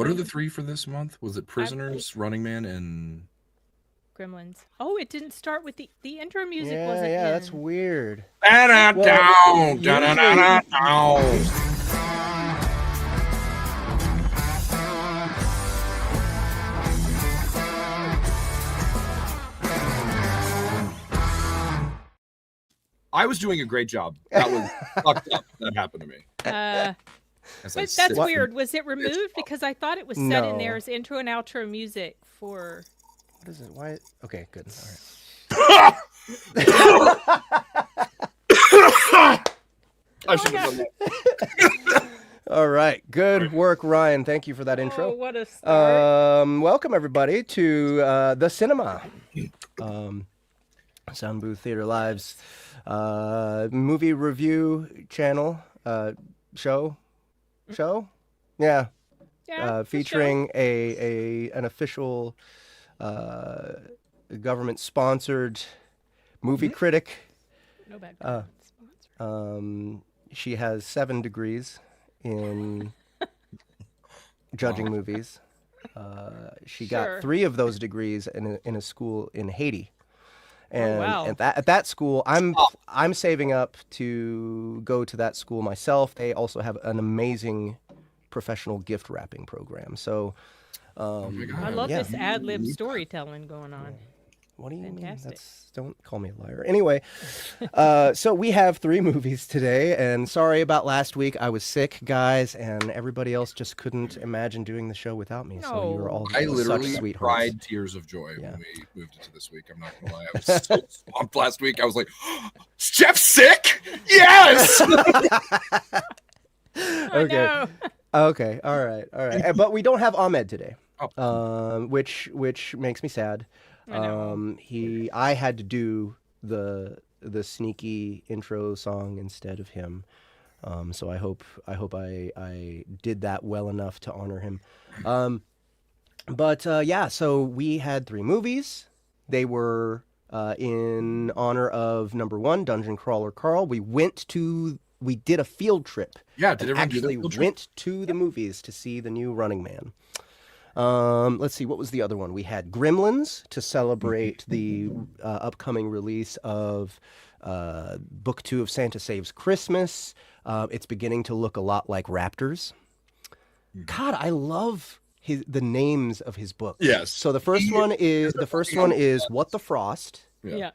What are the three for this month? Was it Prisoners, Running Man, and Gremlins? Oh, it didn't start with the intro music. Yeah, wasn't yeah, in. that's weird. Down. I was doing a great job. That was fucked up. That happened to me. But that's weird. Was it removed? Because I thought it was set in there as intro and outro music for. What is it? Why? Okay, good. All right. I should have done that. All right. Good work, Ryan. Thank you for that intro. Oh, what a start. Welcome, everybody, to the Cynema. Soundbooth Theater Live's movie review channel, show? Yeah. Featuring an official government-sponsored movie critic. No bad sponsor. She has 7 degrees in judging movies. She got 3 of those degrees in a school in Haiti. And at that school, I'm saving up to go to that school myself. They also have an amazing professional gift wrapping program. So, I love this ad lib storytelling going on. What do you Fantastic. mean? Don't call me a liar. Anyway, so we have 3 movies today, and sorry about last week. I was sick, guys, and everybody else just couldn't imagine doing the show without me. So you were all I such literally sweethearts. cried tears of joy when we moved into this week. I'm not gonna lie. I was so swamped last week. I was like, Jeff's sick? Yes! Okay. Okay. All right. But we don't have Ahmed today, which makes me sad. I had to do the sneaky intro song instead of him. So I hope I did that well enough to honor him. So we had 3 movies. They were in honor of number 1, Dungeon Crawler Carl. We did a field trip. Yeah, did everyone actually went to the movies to see the new Running Man. Let's see, what was the other one? We had Gremlins to celebrate the upcoming release of Book 2 of Santa Saves Christmas. It's beginning to look a lot like Raptors. God, I love the names of his books. Yes. So the first one is What the Frost. Yeah.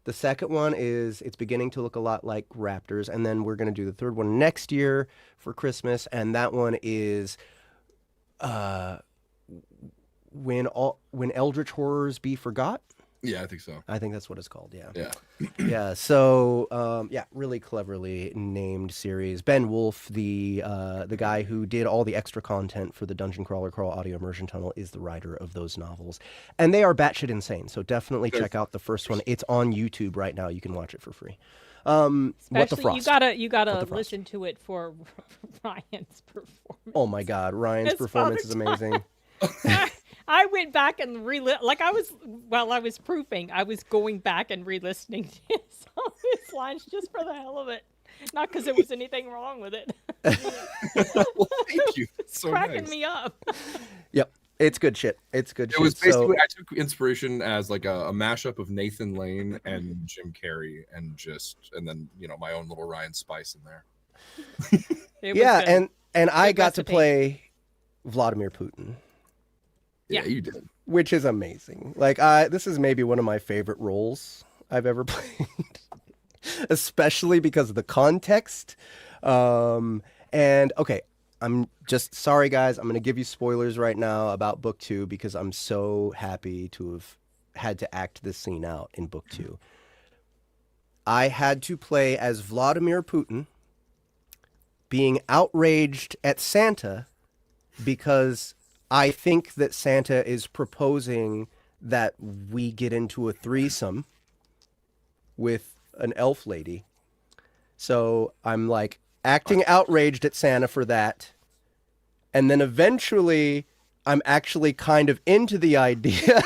The second one is It's Beginning to Look a Lot Like Raptors, and then we're going to do the third one next year for Christmas, and that one is When Eldritch Horrors Be Forgot. Yeah, I think so. I think that's what it's called. Yeah. Yeah. Yeah. So really cleverly named series. Ben Wolf, the guy who did all the extra content for the Dungeon Crawler Carl audio immersion tunnel, is the writer of those novels, and they are batshit insane. So definitely check out the first one. It's on YouTube right now. You can watch it for free. What the Frost? You gotta listen to it for Ryan's performance. Oh my God, Ryan's performance is amazing. I went back and while I was proofing, I was going back and re-listening to some of his lines just for the hell of it. Not because there was anything wrong with it. Well, thank you. It's cracking me up. Yep. It's good shit. It was basically, I took inspiration as like a mashup of Nathan Lane and Jim Carrey and then, my own little Ryan Spice in there. Yeah. And I got to play Vladimir Putin. Yeah, you did. Which is amazing. Like, this is maybe one of my favorite roles I've ever played, especially because of the context. And okay, I'm just sorry, guys. I'm going to give you spoilers right now about Book 2 because I'm so happy to have had to act this scene out in Book 2. I had to play as Vladimir Putin being outraged at Santa because I think that Santa is proposing that we get into a threesome with an elf lady. So I'm like acting outraged at Santa for that. And then eventually I'm actually kind of into the idea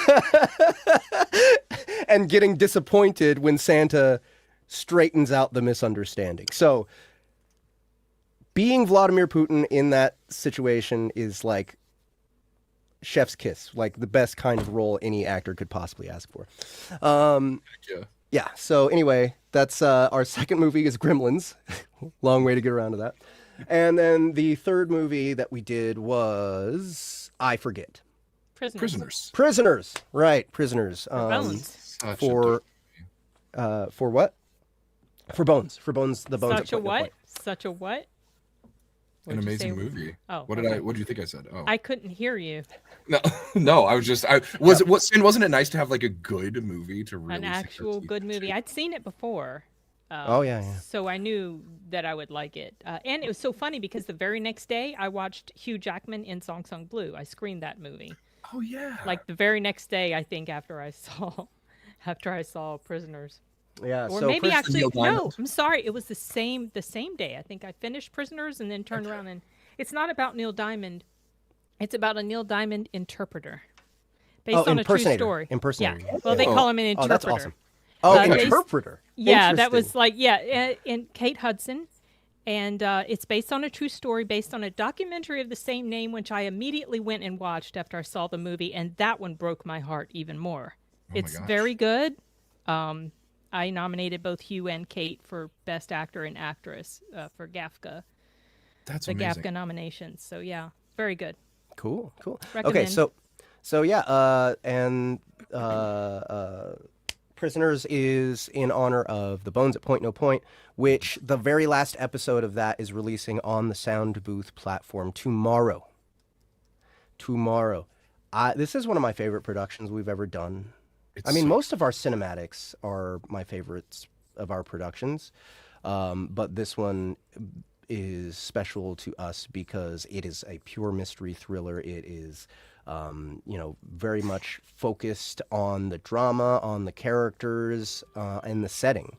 and getting disappointed when Santa straightens out the misunderstanding. So being Vladimir Putin in that situation is like chef's kiss, like the best kind of role any actor could possibly ask for. Yeah. Yeah. So anyway, that's our second movie is Gremlins. Long way to get around to that. And then the third movie that we did was I forget. Prisoners. Right, Prisoners. Bones. For what? For Bones. The Bones. Such a what? Such a what? An amazing movie. Oh, what did you think I said? Oh, I couldn't hear you. No, I was just. Wasn't it nice to have like a good movie to really An actual good movie? I'd seen it before. Yeah. So I knew that I would like it, and it was so funny because the very next day I watched Hugh Jackman in Song Sung Blue. I screened that movie. Oh yeah. Like the very next day, I think after I saw Prisoners. Yeah. Or so maybe first, actually no. I'm sorry. It was the same day. I think I finished Prisoners and then turned around and it's not about Neil Diamond. It's about a Neil Diamond interpreter, based on a true story. Impersonator. Yeah. Well, they call him an interpreter. Oh, that's awesome. Oh, interpreter. Yeah, that was like in Kate Hudson, and it's based on a true story, based on a documentary of the same name, which I immediately went and watched after I saw the movie, and that one broke my heart even more. It's very good. I nominated both Hugh and Kate for Best Actor and Actress for GAFCA. That's amazing. amazing. GAFCA nominations. So yeah, very good. Cool. Recommend. Okay, so yeah, and Prisoners is in honor of the Bones at Point No Point, which the very last episode of that is releasing on the Soundbooth platform tomorrow. This is one of my favorite productions we've ever done. Most of our cinematics are my favorites of our productions, but this one is special to us because it is a pure mystery thriller. It is, very much focused on the drama, on the characters, and the setting,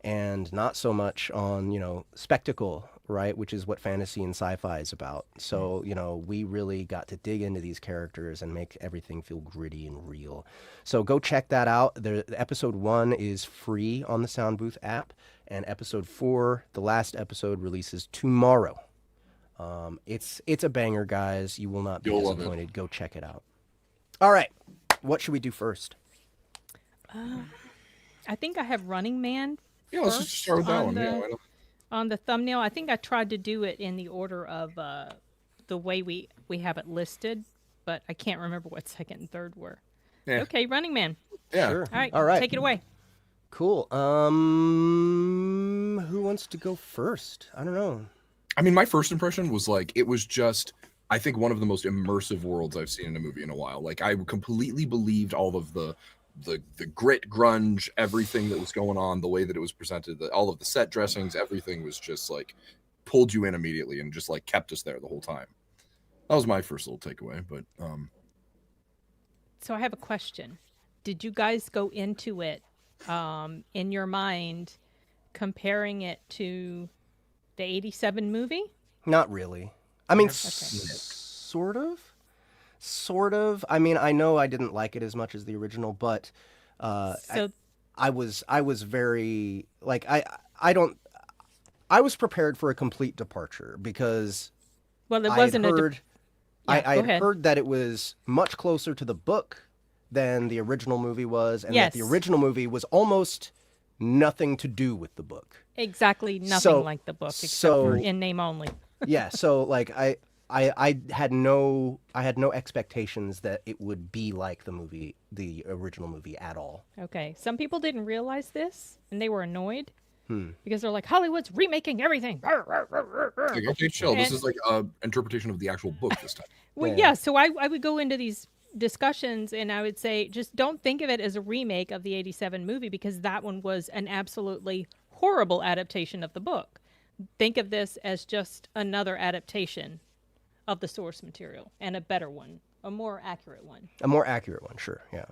and not so much on, spectacle, right? Which is what fantasy and sci-fi is about. So, we really got to dig into these characters and make everything feel gritty and real. So go check that out. Episode 1 is free on the Soundbooth app, and episode 4, the last episode, releases tomorrow. It's a banger, guys. You will not be disappointed. Go check it out. All right. What should we do first? I think I have Running Man. Yeah, let's just start with that one. On the thumbnail, I think I tried to do it in the order of the way we have it listed, but I can't remember what second and third were. Yeah. Okay, Running Man. Yeah. Sure. All right. Take it away. Cool. Who wants to go first? I don't know. My first impression was it was just, I think, one of the most immersive worlds I've seen in a movie in a while. I completely believed all of the grit, grunge, everything that was going on, the way that it was presented, all of the set dressings, everything was just pulled you in immediately and just kept us there the whole time. That was my first little takeaway. But so I have a question. Did you guys go into it in your mind comparing it to the 87 movie? Not really. Sort of. I know I didn't like it as much as the original, but I was very I was prepared for a complete departure because it wasn't I had heard that it was much closer to the book than the original movie was, and that the original movie was almost nothing to do with the book. Exactly, nothing like the book, except for in name only. Yeah, so I had no expectations that it would be like the original movie at all. Okay, some people didn't realize this, and they were annoyed because they're like, Hollywood's remaking everything. Okay, chill. This is an interpretation of the actual book this time. Well, yeah. So I would go into these discussions and I would say, just don't think of it as a remake of the 87 movie because that one was an absolutely horrible adaptation of the book. Think of this as just another adaptation of the source material and a better one, a more accurate one. A more accurate one, sure, yeah.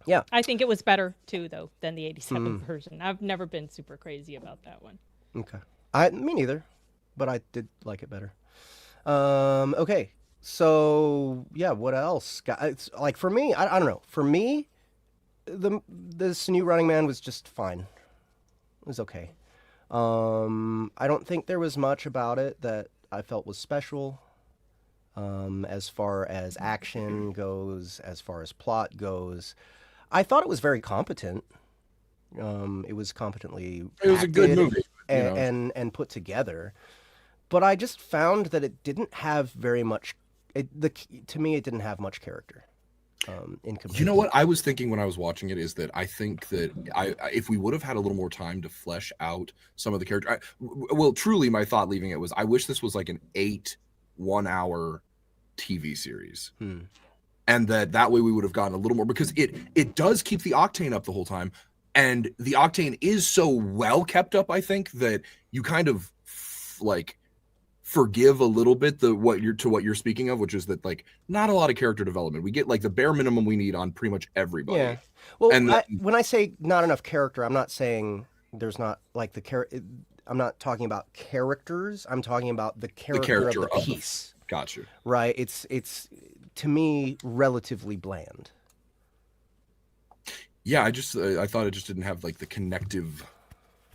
Yeah. I think it was better too, though, than the 87 version. I've never been super crazy about that one. Okay. Me neither, but I did like it better. Okay. So, yeah, what else? For me, I don't know. For me, this new Running Man was just fine. It was okay. I don't think there was much about it that I felt was special. as far as action goes, as far as plot goes. I thought it was very competent. It was competently It was a good acted movie, you know. and put together. But I just found that it didn't have very much. To me, it didn't have much character. In comparison. You know what I was thinking when I was watching it is that I think that if we would have had a little more time to flesh out some of the character, well, truly, my thought leaving it was I wish this was like an 8 1-hour TV series, and that way we would have gotten a little more, because it does keep the octane up the whole time, and the octane is so well kept up, I think, that you kind of like forgive a little bit what you're speaking of, which is that like not a lot of character development. We get like the bare minimum we need on pretty much everybody. Yeah. Well, and when I say not enough character, I'm not saying there's not like I'm not talking about characters. I'm talking about the character of the piece. Got you. Right. It's to me relatively bland. Yeah, I thought it just didn't have like the connective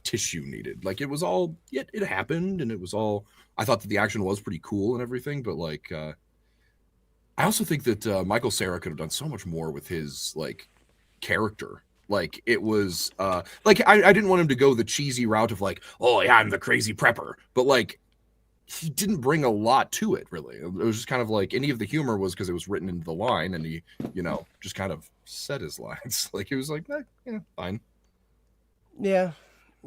tissue needed. Like it was all it happened, and it was all. I thought that the action was pretty cool and everything, but like I also think that Michael Cera could have done so much more with his like character. Like it was like I didn't want him to go the cheesy route of like, oh yeah, I'm the crazy prepper, but like he didn't bring a lot to it really. It was just kind of like any of the humor was because it was written into the line, and he, you know, just kind of said his lines. Like it was like, yeah, fine. Yeah.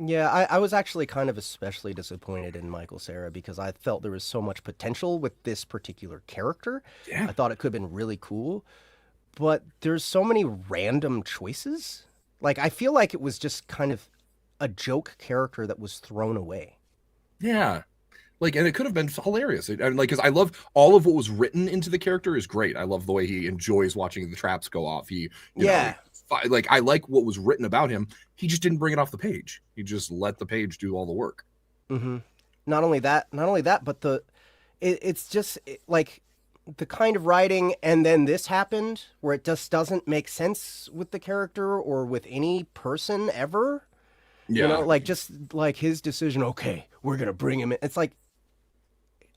Yeah, I was actually kind of especially disappointed in Michael Cera because I felt there was so much potential with this particular character. Yeah. I thought it could have been really cool, but there's so many random choices. Like, I feel like it was just kind of a joke character that was thrown away. Yeah. Like, and it could have been hilarious. Like, because I love all of what was written into the character is great. I love the way he enjoys watching the traps go off. You know, like I like what was written about him. He just didn't bring it off the page. He just let the page do all the work. Mm-hmm. Not only that, but it's just like the kind of writing, and then this happened where it just doesn't make sense with the character or with any person ever. Yeah. You know, like just like his decision. Okay, we're gonna bring him in. It's like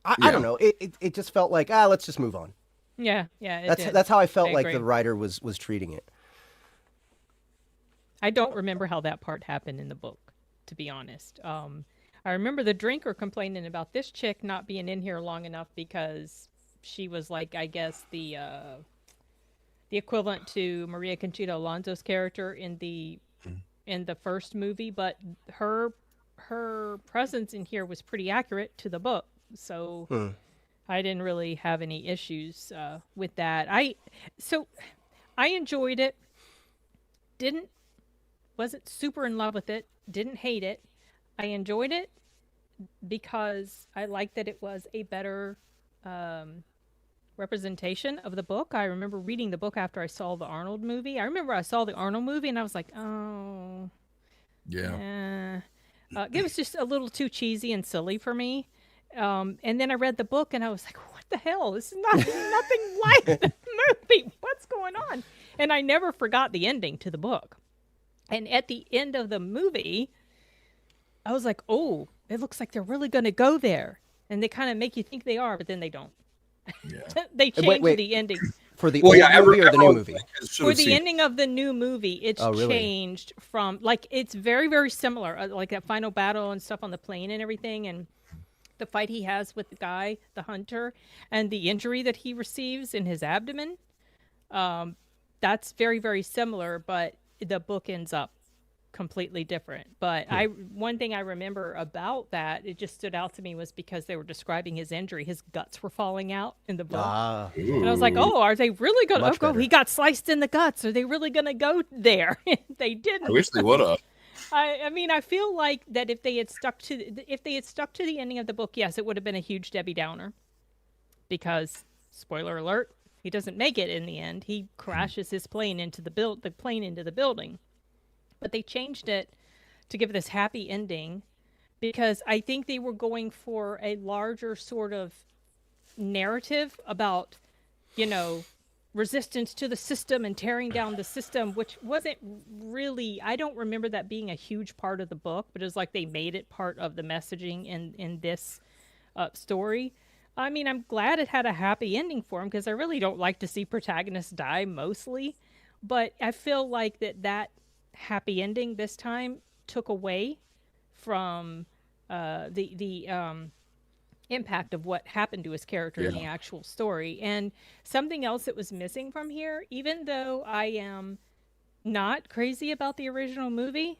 I don't know. It just felt like let's just move on. Yeah. That's how I felt like the writer was treating it. I don't remember how that part happened in the book, to be honest. I remember the drinker complaining about this chick not being in here long enough because she was like, I guess the equivalent to Maria Conchita Alonso's character in the first movie, but her presence in here was pretty accurate to the book, so I didn't really have any issues with that. I enjoyed it. Wasn't super in love with it. Didn't hate it. I enjoyed it because I liked that it was a better representation of the book. I remember reading the book after I saw the Arnold movie. I remember I saw the Arnold movie and I was like, oh, yeah. It was just a little too cheesy and silly for me. And then I read the book and I was like, what the hell? This is nothing like the movie. What's going on? And I never forgot the ending to the book. And at the end of the movie, I was like, oh, it looks like they're really going to go there. And they kind of make you think they are, but then they don't. Yeah. They changed the ending. For the old movie or the new movie? For the ending of the new movie, it's changed from, like, it's very, very similar. Like that final battle and stuff on the plane and everything. And the fight he has with the guy, the hunter, and the injury that he receives in his abdomen. That's very, very similar, but the book ends up completely different. But one thing I remember about that, it just stood out to me, was because they were describing his injury. His guts were falling out in the book. And I was like, oh, are they really going to go? He got sliced in the guts. Are they really going to go there? They didn't. I wish they would have. I mean, I feel like that if they had stuck to the ending of the book, yes, it would have been a huge Debbie Downer. Because, spoiler alert, he doesn't make it in the end. He crashes his plane into the building. But they changed it to give this happy ending because I think they were going for a larger sort of narrative about, you know, resistance to the system and tearing down the system, which wasn't really, I don't remember that being a huge part of the book, but it was like they made it part of the messaging in this story. I mean, I'm glad it had a happy ending for him because I really don't like to see protagonists die mostly. But I feel like that happy ending this time took away from the impact of what happened to his character in the Yeah. actual story. And something else that was missing from here, even though I am not crazy about the original movie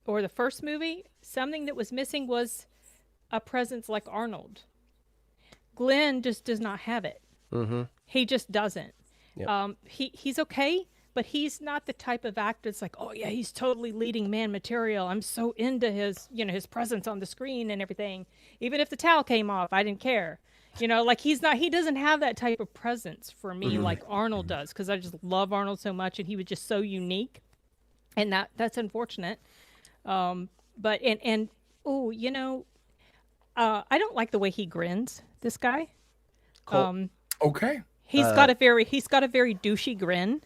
or the first movie, something that was missing was a presence like Arnold. Glenn just does not have it. Mm-hmm. He just doesn't. Yep. He's okay, but he's not the type of actor that's like, oh yeah, he's totally leading man material. I'm so into his, his presence on the screen and everything. Even if the towel came off, I didn't care. Like he's not. He doesn't have that type of presence for me like Arnold does, because I just love Arnold so much, and he was just so unique, and that's unfortunate. But and oh, I don't like the way he grins. This guy. Cool. Okay. He's got a very douchey grin.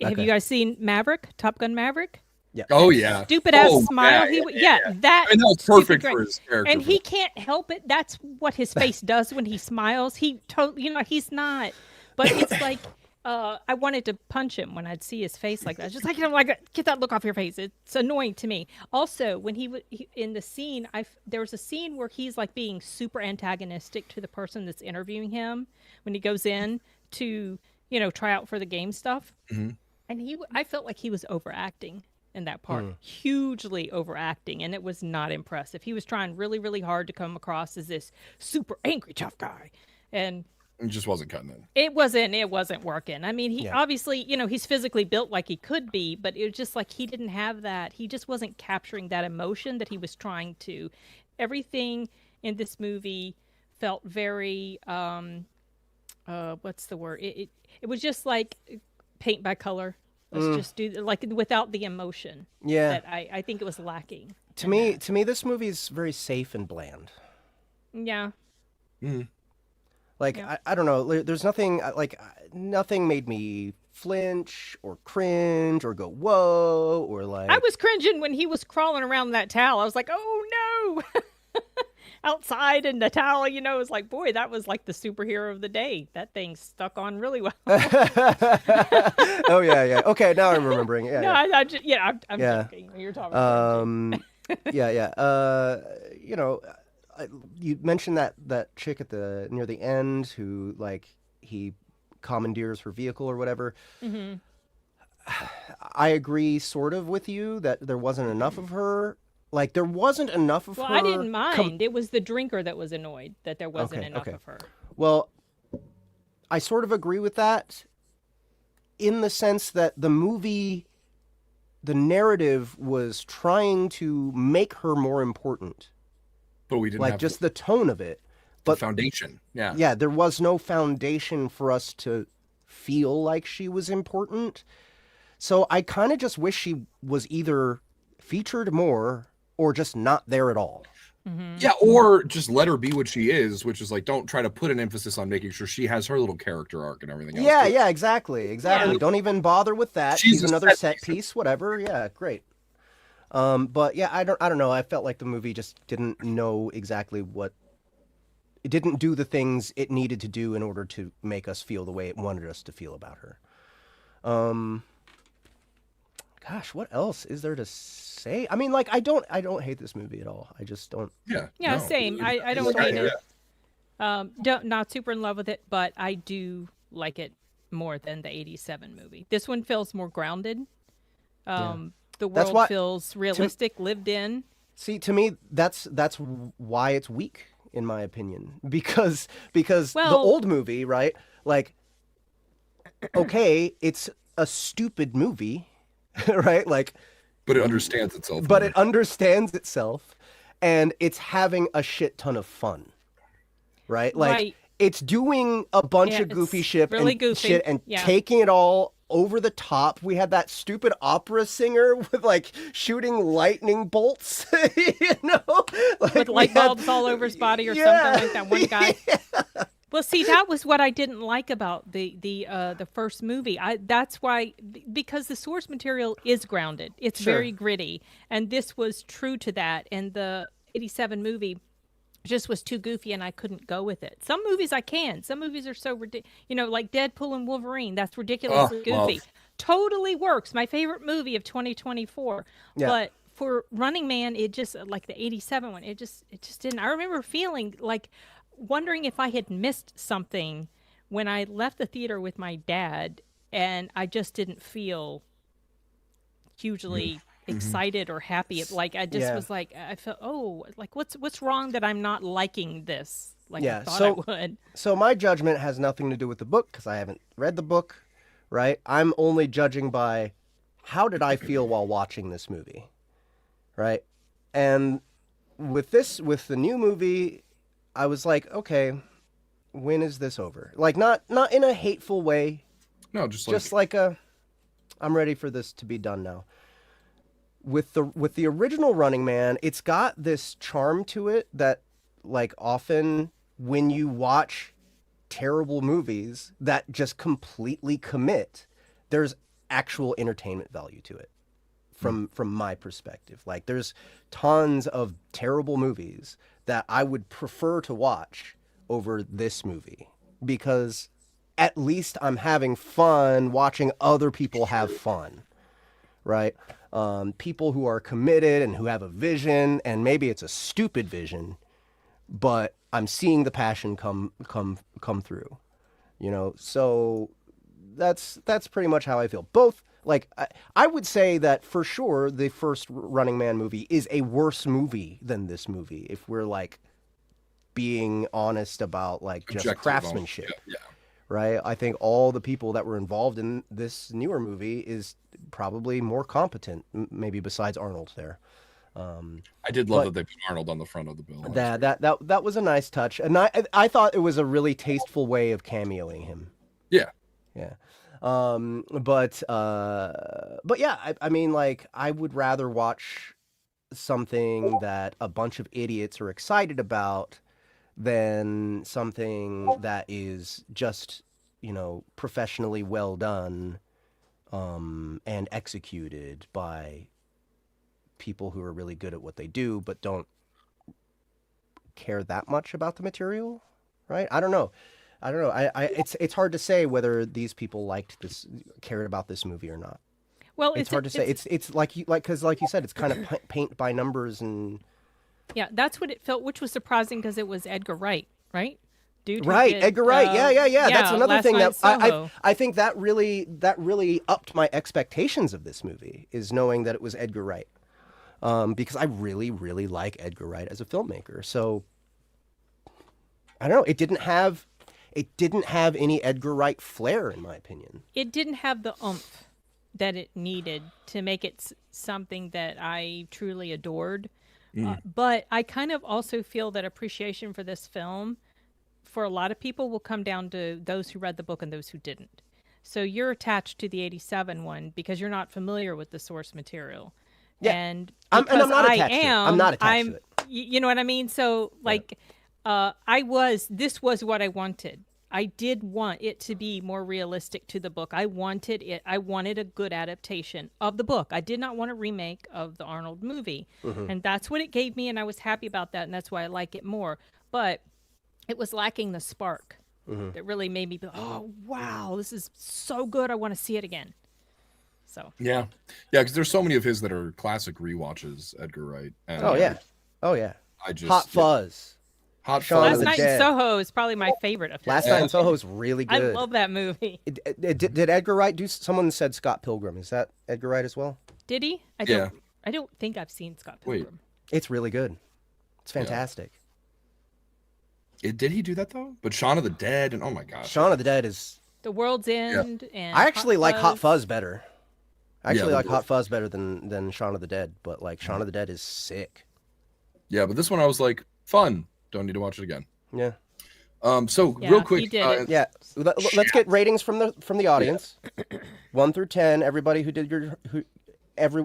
Have Okay. you guys seen Maverick? Top Gun Maverick? Yeah. Oh yeah. Stupid ass Oh, smile. That. I mean, that was stupid perfect grin. for his character. And he can't help it. That's what his face does when he smiles. He totally, he's not. But it's like, I wanted to punch him when I'd see his face like that. Just like, get that look off your face. It's annoying to me. Also, when he in the scene, there was a scene where he's like being super antagonistic to the person that's interviewing him when he goes in to, try out for the game stuff. Mm-hmm. And I felt like he was overacting in that part, hugely overacting, and it was not impressive. He was trying really, really hard to come across as this super angry tough guy, and It just wasn't cutting it. it wasn't working. I mean, he Yeah. obviously, he's physically built like he could be, but it was just like he didn't have that. He just wasn't capturing that emotion that he was trying to. Everything in this movie felt very what's the word? It was just like paint by color. Let's just do like without the emotion. Yeah. That I think it was lacking. To me, this movie is very safe and bland. Yeah. Mm. Like Yeah. I don't know. There's nothing nothing made me flinch or cringe or go whoa or like. I was cringing when he was crawling around that towel. I was like, oh no. Outside in the towel, it was like, boy, that was like the superhero of the day. That thing stuck on really well. Oh yeah. Okay, now I'm remembering. Yeah. No, Yeah. I'm Yeah. joking. You're talking Yeah. You mentioned that chick at near the end who like he commandeers her vehicle or whatever. Mm-hmm. I agree sort of with you that there wasn't enough of her. Like there wasn't enough of Well, her. I didn't mind. It was the drinker that was annoyed that there wasn't enough of her. Well, I sort of agree with that in the sense that the movie, the narrative was trying to make her more important. But we didn't Like have just the tone of it. the But foundation. Yeah. yeah, there was no foundation for us to feel like she was important. So I kind of just wish she was either featured more or just not there at all. Mm-hmm. Yeah, or just let her be what she is, which is like don't try to put an emphasis on making sure she has her little character arc and everything else. Yeah, too. yeah, exactly. Yeah. Don't even bother with that. She's She's a another set set piece. piece, whatever. Yeah, great. But yeah, I don't know. I felt like the movie just didn't know exactly what it didn't do the things it needed to do in order to make us feel the way it wanted us to feel about her. Gosh, what else is there to say? I mean, like I don't hate this movie at all. I just don't. Yeah. Yeah, no. same. I don't It's hate okay, it. Not super in love with it, but I do like it more than the 87 movie. This one feels more grounded. The That's world why- feels realistic, lived in. See, to me, that's why it's weak, in my opinion, because the Well- old movie, right? Like, okay, it's a stupid movie, right? Like, But it understands itself. but more. it understands itself, and it's having a shit ton of fun, right? Like, Right. it's doing a bunch Yeah, of goofy it's shit really and goofy. shit and Yeah. taking it all over the top. We had that stupid opera singer with like shooting lightning bolts, like, With we light had- bulbs all over his body or Yeah. something like that one guy. Well, see, that was what I didn't like about the first movie. That's why, because the source material is grounded. It's Sure. very gritty, and this was true to that. And the 87 movie just was too goofy and I couldn't go with it. Some movies I can. Some movies are so ridiculous. You know, like Deadpool and Wolverine. That's ridiculously goofy. love. Totally works. My favorite movie of 2024. Yeah. But for Running Man, it just like the 87 one, it just didn't. I remember feeling like wondering if I had missed something when I left the theater with my dad and I just didn't feel hugely excited or happy. Like I just was like I felt like what's wrong that I'm not liking this like I thought I would. So my judgment has nothing to do with the book because I haven't read the book, right? I'm only judging by how did I feel while watching this movie, right? And with the new movie, I was like, okay, when is this over? Like not in a hateful way. No, just like I'm ready for this to be done now. With the original Running Man, it's got this charm to it that, like, often when you watch terrible movies that just completely commit, there's actual entertainment value to it. From my perspective, like, there's tons of terrible movies that I would prefer to watch over this movie because at least I'm having fun watching other people have fun, right? People who are committed and who have a vision, and maybe it's a stupid vision, but I'm seeing the passion come through, you know. So that's pretty much how I feel. Both, like, I would say that for sure the first Running Man movie is a worse movie than this movie if we're like being honest about like just Objective craftsmanship. Yeah. Right? I think all the people that were involved in this newer movie is probably more competent, maybe besides Arnold there. I did love that they put Arnold on the front of the bill. That was a nice touch, and I thought it was a really tasteful way of cameoing him. Yeah. Yeah. But yeah, I mean, like, I would rather watch something that a bunch of idiots are excited about than something that is just, you know, professionally well done, and executed by people who are really good at what they do, but don't care that much about the material, right? I don't know. It's hard to say whether these people cared about this movie or not. Well, it's hard to say. It's like you said, it's kind of paint by numbers and. Yeah, that's what it felt, which was surprising because it was Edgar Wright, right? Dude, right, Edgar Wright. Yeah. That's another thing that I think that really upped my expectations of this movie, is knowing that it was Edgar Wright, because I really, really like Edgar Wright as a filmmaker. So I don't know. It didn't have any Edgar Wright flair, in my opinion. It didn't have the oomph that it needed to make it something that I truly adored. But I kind of also feel that appreciation for this film, for a lot of people, will come down to those who read the book and those who didn't. So you're attached to the 87 one because you're not familiar with the source material. Yeah. And I'm not attached to it. I'm not attached to it. You know what I mean? So, like, this was what I wanted. I did want it to be more realistic to the book. I wanted a good adaptation of the book. I did not want a remake of the Arnold movie. And that's what it gave me, and I was happy about that, and that's why I like it more. But it was lacking the spark that really made me be, oh, wow, this is so good. I want to see it again. So Yeah, because there's so many of his that are classic rewatches, Edgar Wright. And oh, yeah. I just Hot Fuzz. Hot Shaun Fuzz. of Last the Night Dead. in Soho is probably my favorite of his. Last Night in Soho is really I good. love that movie. Did Edgar Wright do? Someone said Scott Pilgrim. Is that Edgar Wright as well? Did he? I don't think I've seen Scott Pilgrim. It's really good. It's fantastic. Did he do that though? But Shaun of the Dead and oh my gosh, Shaun of the Dead is. The World's End and I actually like Hot Fuzz. Fuzz better. I actually Yeah, like Hot Fuzz better than Shaun of the Dead, but like Shaun of the Dead is sick. Yeah, but this one I was like, fun. Don't need to watch it again. Yeah. So Yeah, real you quick, did it. Yeah. Let's get ratings from the audience. 1 through 10. Everybody who did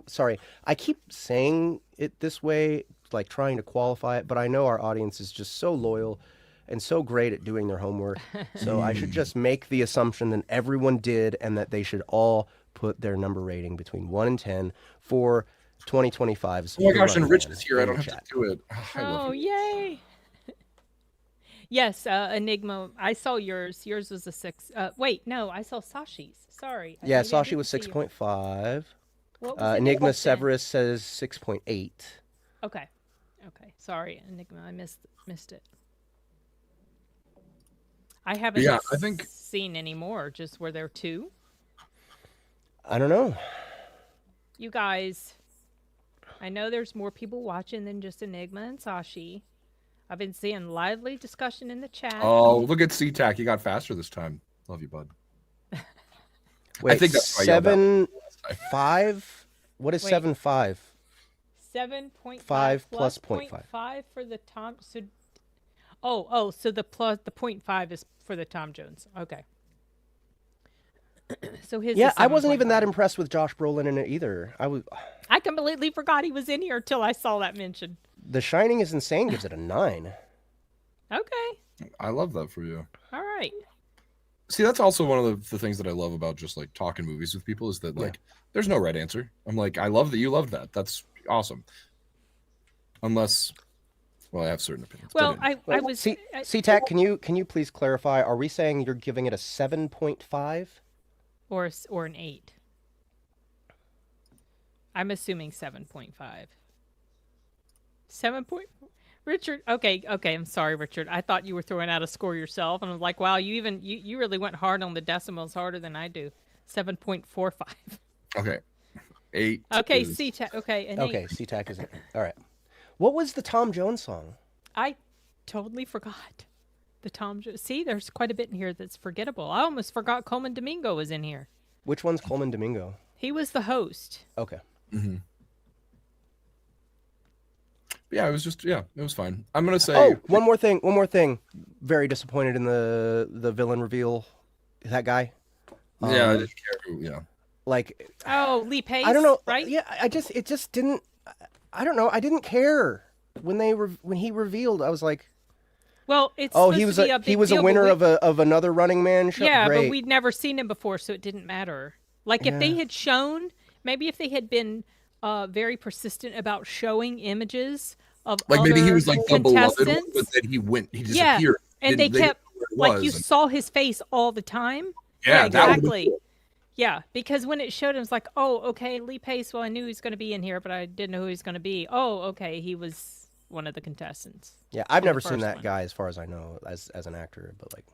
sorry, I keep saying it this way, like trying to qualify it, but I know our audience is just so loyal and so great at doing their homework. So I should just make the assumption that everyone did and that they should all put their number rating between 1 and 10 for 2025. oh my gosh, and Rich is here. I don't have to do it. I love Oh, it. yay. Yes, Enigma. I saw yours. Yours was a 6. Wait, no, I saw Sashi's. Sorry. Yeah, Maybe I Sashi didn't was see yours. 6.5. What was Enigma Enigma then? Severus says 6.8. Okay. Okay. Sorry, Enigma. I missed it. I haven't Yeah, I think seen any more. Just were there 2? I don't know. You guys, I know there's more people watching than just Enigma and Sashi. I've been seeing lively discussion in the chat. Oh, look at CTAC. You got faster this time. Love you, bud. Wait, I think that's why I yelled out 7.5? What is Wait. 7.5? 7.5 5 plus plus 0.5. 0.5 for the Tom. So, so the 0.5 is for the Tom Jones. Okay. So his. Yeah, is I wasn't even that 7.5. impressed with Josh Brolin in it either. I completely forgot he was in here until I saw that mentioned. The Shining is Insane gives it a 9. Okay. I love that for you. All right. See, that's also one of the things that I love about just like talking movies with people is that like there's no right answer. I'm like, I love that you loved that. That's awesome. Unless, well, I have certain opinions. Well, but I was. CTAC, can you please clarify? Are we saying you're giving it a 7.5? Or an 8. I'm assuming 7.5. 7. Richard, okay, I'm sorry, Richard. I thought you were throwing out a score yourself, and I was like, wow, you really went hard on the decimals, harder than I do. 7.45. okay, 8. Okay, is- CTAC. Okay, an Okay, 8. CTAC is all right. What was the Tom Jones song? I totally forgot the Tom. See, there's quite a bit in here that's forgettable. I almost forgot Coleman Domingo was in here. Which one's Coleman Domingo? He was the host. Okay. Yeah, it was just it was fine. I'm gonna say Oh, one more thing. Very disappointed in the villain reveal. That guy. yeah, I didn't care who. Yeah, Like, Oh, Lee Pace. I don't know. Right? Yeah, it just didn't. I don't know. I didn't care when he revealed. I was like, Well, it's oh, supposed he was to be a big he was deal, a but winner we- of another Running Man show. Yeah, Great. but we'd never seen him before, so it didn't matter. Like if they Yeah. had shown, maybe if they had been very persistent about showing images of like maybe he other was like the beloved one, contestants. but then he Yeah, disappeared. and they didn't kept know where it like you was, and- saw his face all the time. Yeah, that would've been exactly. cool. Yeah, because when it showed him, it's like, oh, okay, Lee Pace. Well, I knew he was going to be in here, but I didn't know who he was going to be. Oh, okay, he was one of the contestants. Yeah, I've in the never seen first that one. guy as far as I know as an actor, but like,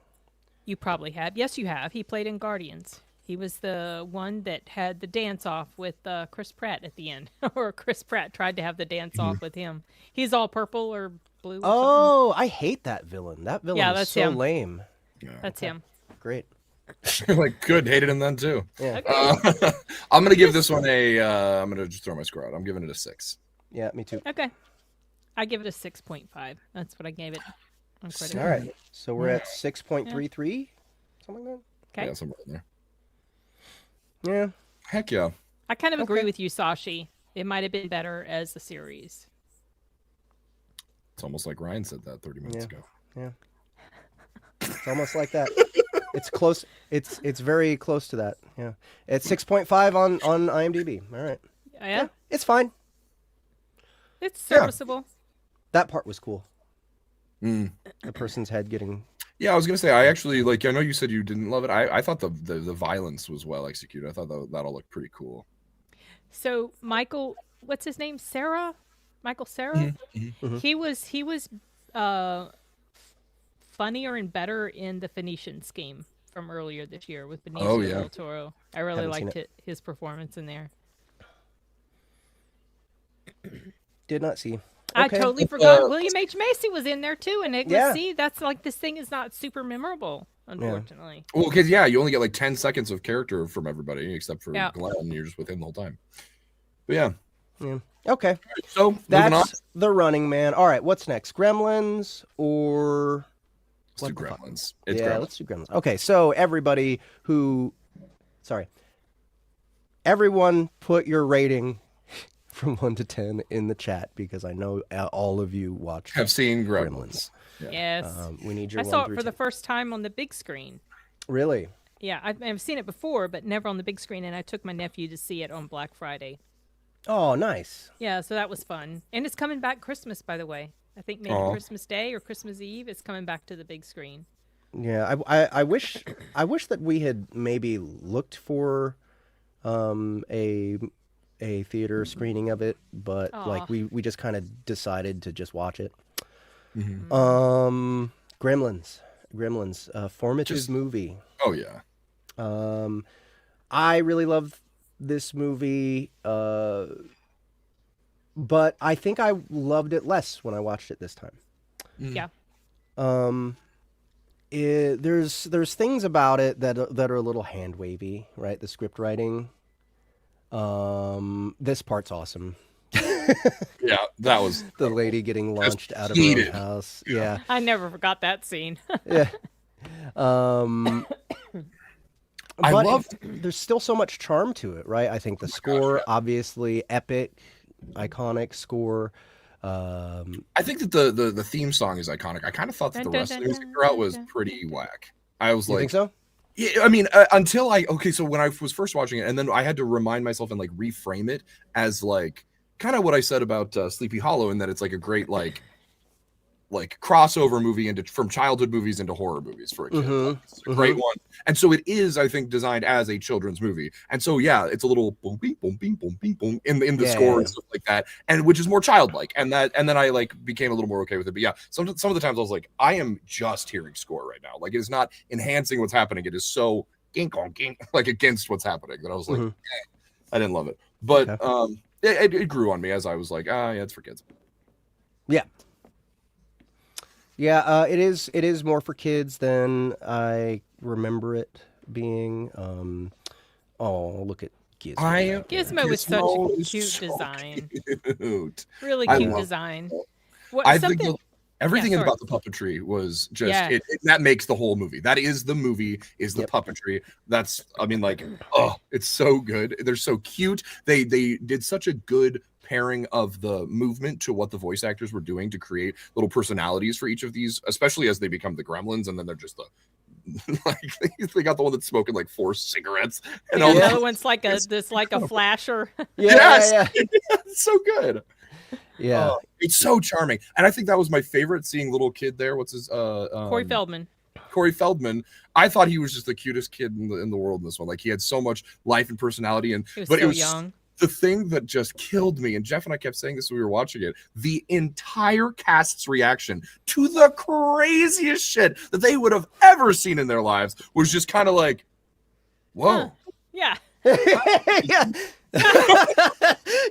You probably have. Yes, you have. He played in Guardians. He was the one that had the dance off with Chris Pratt at the end, or Chris Pratt tried to have the dance off with him. He's all purple or blue. Or oh, I hate that villain. That villain Yeah, is that's so him. lame. something. That's him. Great. like good, hated him then too. Yeah. I'm gonna give this one a. I'm gonna just throw my score out. I'm giving it a 6. Yeah, me too. Okay. I give it a 6.5. That's what I gave it on credit. All right. So we're at 6.33, something like Okay. Yeah, somewhere in there. that. Yeah. Heck yeah. I kind of agree Okay. with you, Sashi. It might have been better as a series. It's almost like Ryan said that 30 minutes ago. Yeah. It's almost like that. It's close. It's very close to that. Yeah. It's 6.5 on IMDb. All right. Yeah. It's fine. It's serviceable. That part was cool. Mm. The person's head getting. Yeah, I was gonna say I actually like. I know you said you didn't love it. I thought the violence was well executed. I thought that all looked pretty cool. So Michael, what's his name? Sarah? Michael Sarah? Mhm. He was funnier and better in the Phoenician Scheme from earlier this year with Benicio Oh, yeah. del Toro. I really Haven't seen liked his performance in there. Did not see. I Okay. totally forgot William H. Macy was in there too, and Yeah. see, that's like this thing is not super memorable, unfortunately. Well, because you only get like 10 seconds of character from everybody except for Yeah. Glenn. You're just with him the whole time. But yeah. Yeah. Okay. So moving on. That's the Running Man. All right. What's next? Gremlins or Let's what do the fuck? Gremlins. It's yeah, Gremlins. let's do Gremlins. Okay, so everyone put your rating from 1 to 10 in the chat because I know all of you watched Have seen Gremlins. Gremlins. Yeah. Yes. We need your I 1 saw it through for the 10. first time on the big screen. Really? Yeah, I've seen it before, but never on the big screen, and I took my nephew to see it on Black Friday. Oh, nice. Yeah, so that was fun. And it's coming back Christmas, by the way. I think maybe Christmas Day or Christmas Eve. It's coming back to the big screen. Yeah, I wish that we had maybe looked for a theater screening of it, but like we just kind of decided to just watch it. Gremlins, formative movie. Oh yeah. I really love this movie, but I think I loved it less when I watched it this time. Yeah. There's things about it that are a little hand wavy, right? The script writing. This part's awesome. Yeah, that was the lady getting launched out of her own house. Yeah. I never forgot that scene. Yeah. I love. There's still so much charm to it, right? I think the score, obviously epic, iconic score. I think that the theme song is iconic. I kind of thought that the rest of the music throughout was pretty whack. I was you like, think so? Yeah, I mean, until so when I was first watching it, and then I had to remind myself and like reframe it as like kind of what I said about Sleepy Hollow, in that it's like a great like crossover movie from childhood movies into horror movies for a kid. It's a great one. And so it is, I think, designed as a children's movie. And so yeah, it's a little boom beep boom beep boom beep boom in the score and stuff like that, and which is more childlike. And then I like became a little more okay with it. But yeah, some of the times I was like, I am just hearing score right now. Like it is not enhancing what's happening. It is so gink on gink like against what's happening that I was like, I didn't love it. But it grew on me as I was like, yeah, it's for kids. Yeah. Yeah, it is more for kids than I remember it being. Look at Gizmo. Gizmo was such a cute design. Cute. Really cute design. I think everything about the puppetry was just that makes the whole movie. That is the movie, is the puppetry. That's, I mean, like, it's so good. They're so cute. They did such a good pairing of the movement to what the voice actors were doing to create little personalities for each of these, especially as they become the Gremlins, and then they're just the like they got the one that's smoking like 4 cigarettes, and all the other one's like a flasher. It's so good. Yeah, it's so charming, and I think that was my favorite, seeing little kid there. What's his Corey Feldman. Corey Feldman. I thought he was just the cutest kid in the world in this one. Like he had so much life and personality, and he was young. The thing that just killed me, and Jeff and I kept saying this when we were watching it, the entire cast's reaction to the craziest shit that they would have ever seen in their lives was just kind of like, whoa. Yeah. Yeah.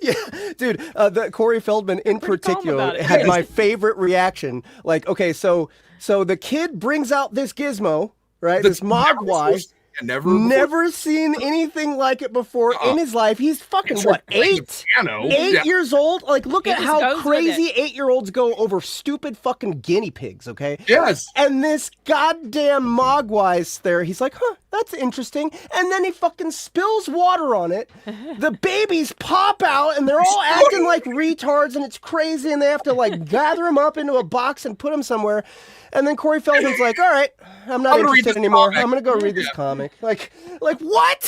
Yeah, dude, the Corey Feldman in particular had my favorite reaction. Like, okay, so the kid brings out this gizmo, right? This Mogwai. Never seen anything like it before in his life. He's fucking what, 8? 8 years old? Like, look at how crazy 8-year-olds go over stupid fucking guinea pigs, okay? Yes. And this goddamn Mogwai's there. He's like, that's interesting. And then he fucking spills water on it. The babies pop out and they're all acting like retards, and it's crazy, and they have to like gather them up into a box and put them somewhere. And then Corey Feldman's like, all right, I'm not interested anymore. I'm going to go read this comic. Like what? What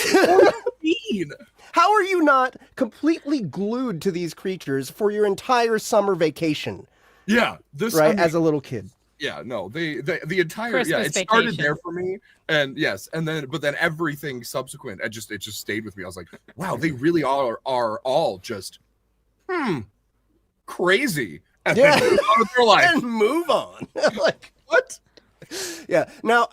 do you mean? How are you not completely glued to these creatures for your entire summer vacation? Yeah. As a little kid. Yeah, no, the entire Christmas it started vacation. there for me, and but then everything subsequent, it just stayed with me. I was like, wow, they really are all just crazy, and then move on with their life and move on. Like what? Yeah. Now,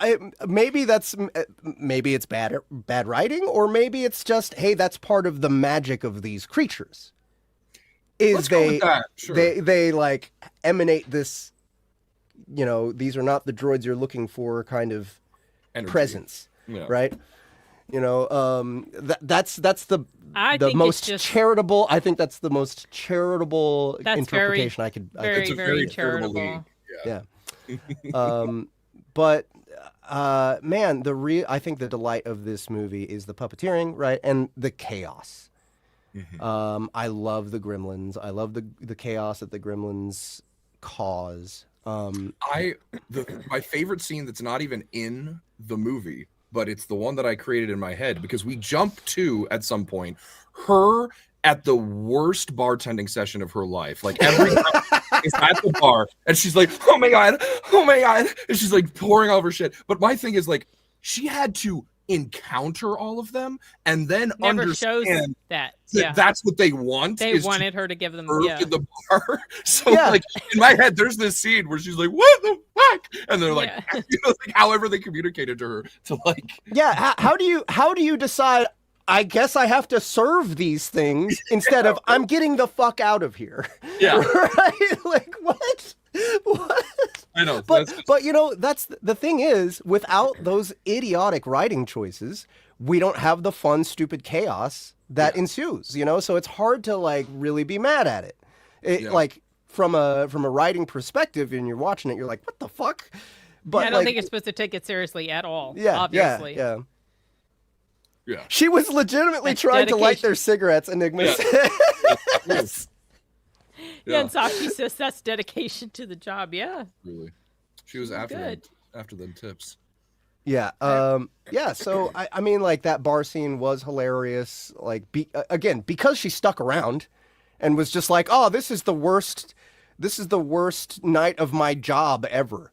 maybe it's bad writing, or maybe it's just, hey, that's part of the magic of these creatures. Let's go with that. Sure. They like emanate this. You know, these are not the droids you're looking for kind of presence, right? You know, that's the most charitable. I think that's the most charitable interpretation I could. It's a very charitable. Yeah. But man, I think the delight of this movie is the puppeteering, right, and the chaos. I love the Gremlins. I love the chaos that the Gremlins cause. My favorite scene that's not even in the movie, but it's the one that I created in my head, because we jump to, at some point, her at the worst bartending session of her life. Like every is at the bar, and she's like, oh my god, and she's like pouring all of her shit. But my thing is like, she had to encounter all of them and then Never shows understand that. that that's what they want. They is wanted her to give them in the bar. So Yeah. like in my head, there's this scene where she's like, "What the fuck?" And they're like, Yeah. like however they communicated to her to like, Yeah, how do you decide? I guess I have to serve these things instead of I'm getting the fuck out of here. yeah, Right? Like what? What? I know. But you know, that's the thing is, without those idiotic writing choices, we don't have the fun, stupid chaos that ensues. You know, so it's hard to like really be mad at it. Like from a writing perspective, and you're watching it, you're like, what the fuck? But I don't think you're supposed to take it seriously at all. Yeah, obviously. yeah. Yeah. She was legitimately That's trying to light dedication. their cigarettes, Enigma Yeah. says. Yeah, and Sashi says that's dedication to the job. Yeah. Really, she was after them, Good. after them tips. Yeah. Yeah. So I mean, like that bar scene was hilarious. Like, again, because she stuck around, and was just like, "Oh, this is the worst. This is the worst night of my job ever."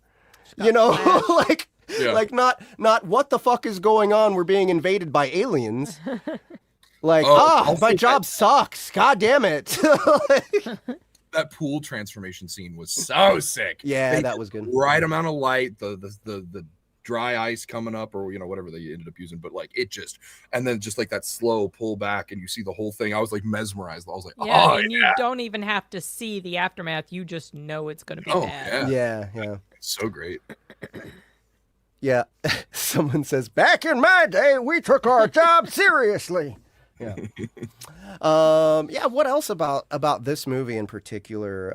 You know, like, like not what the fuck is going on? We're being invaded by aliens. Like, my job sucks. God damn it. Like, that pool transformation scene was so sick. Yeah, that was good. Right amount of light, the dry ice coming up, or whatever they ended up using, but like it just, and then just like that slow pull back, and you see the whole thing. I was like mesmerized. I was like, yeah, and you don't even have to see the aftermath. You just know it's going to be bad. Yeah. So great. Yeah. Someone says, back in my day, we took our job seriously. Yeah. Yeah. What else about this movie in particular?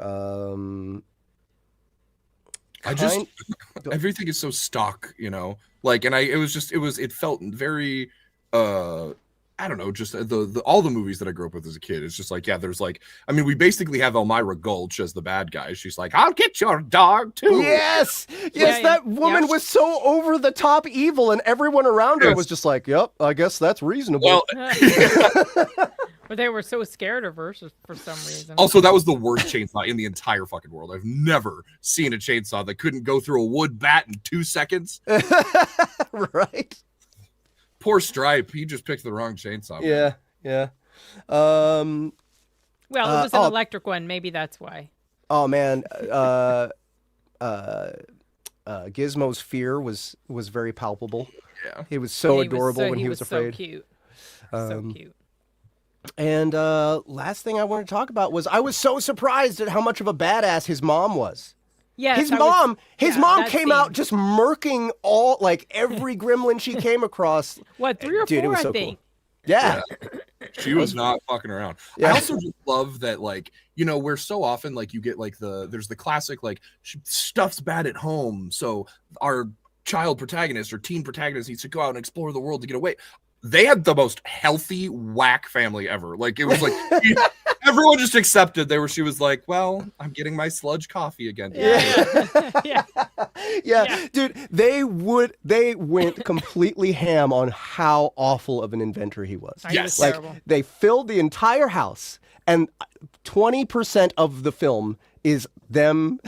Everything is so stock, like, and it felt very, I don't know, just the all the movies that I grew up with as a kid. It's just like, yeah, there's like, I mean, we basically have Elmira Gulch as the bad guy. She's like, I'll get your dog too. Yes, that woman was so over the top evil, and everyone around her was just like, yep, I guess that's reasonable. Well, but they were so scared of her for some reason. Also, that was the worst chainsaw in the entire fucking world. I've never seen a chainsaw that couldn't go through a wood bat in 2 seconds. Right. Poor Stripe. He just picked the wrong chainsaw. Yeah, yeah. Well, it was an electric one. Maybe that's why. Oh man, Gizmo's fear was very palpable. Yeah, he was so adorable when he was afraid. So cute. So cute. And last thing I wanted to talk about was I was so surprised at how much of a badass his mom was. Yeah, his mom came out just murking like every gremlin she came across. What, 3 or 4? It was so I think. Cool. Yeah. She was not fucking around. Yeah. I also just love that, like, where so often like you get like there's the classic like stuff's bad at home, so our child protagonist or teen protagonist needs to go out and explore the world to get away. They had the most healthy whack family ever. Like it was like everyone just accepted. She was like, well, I'm getting my sludge coffee again. Yeah. Dude, they went completely ham on how awful of an inventor he was. Yes. Like they filled the entire house, and 20% of the film is them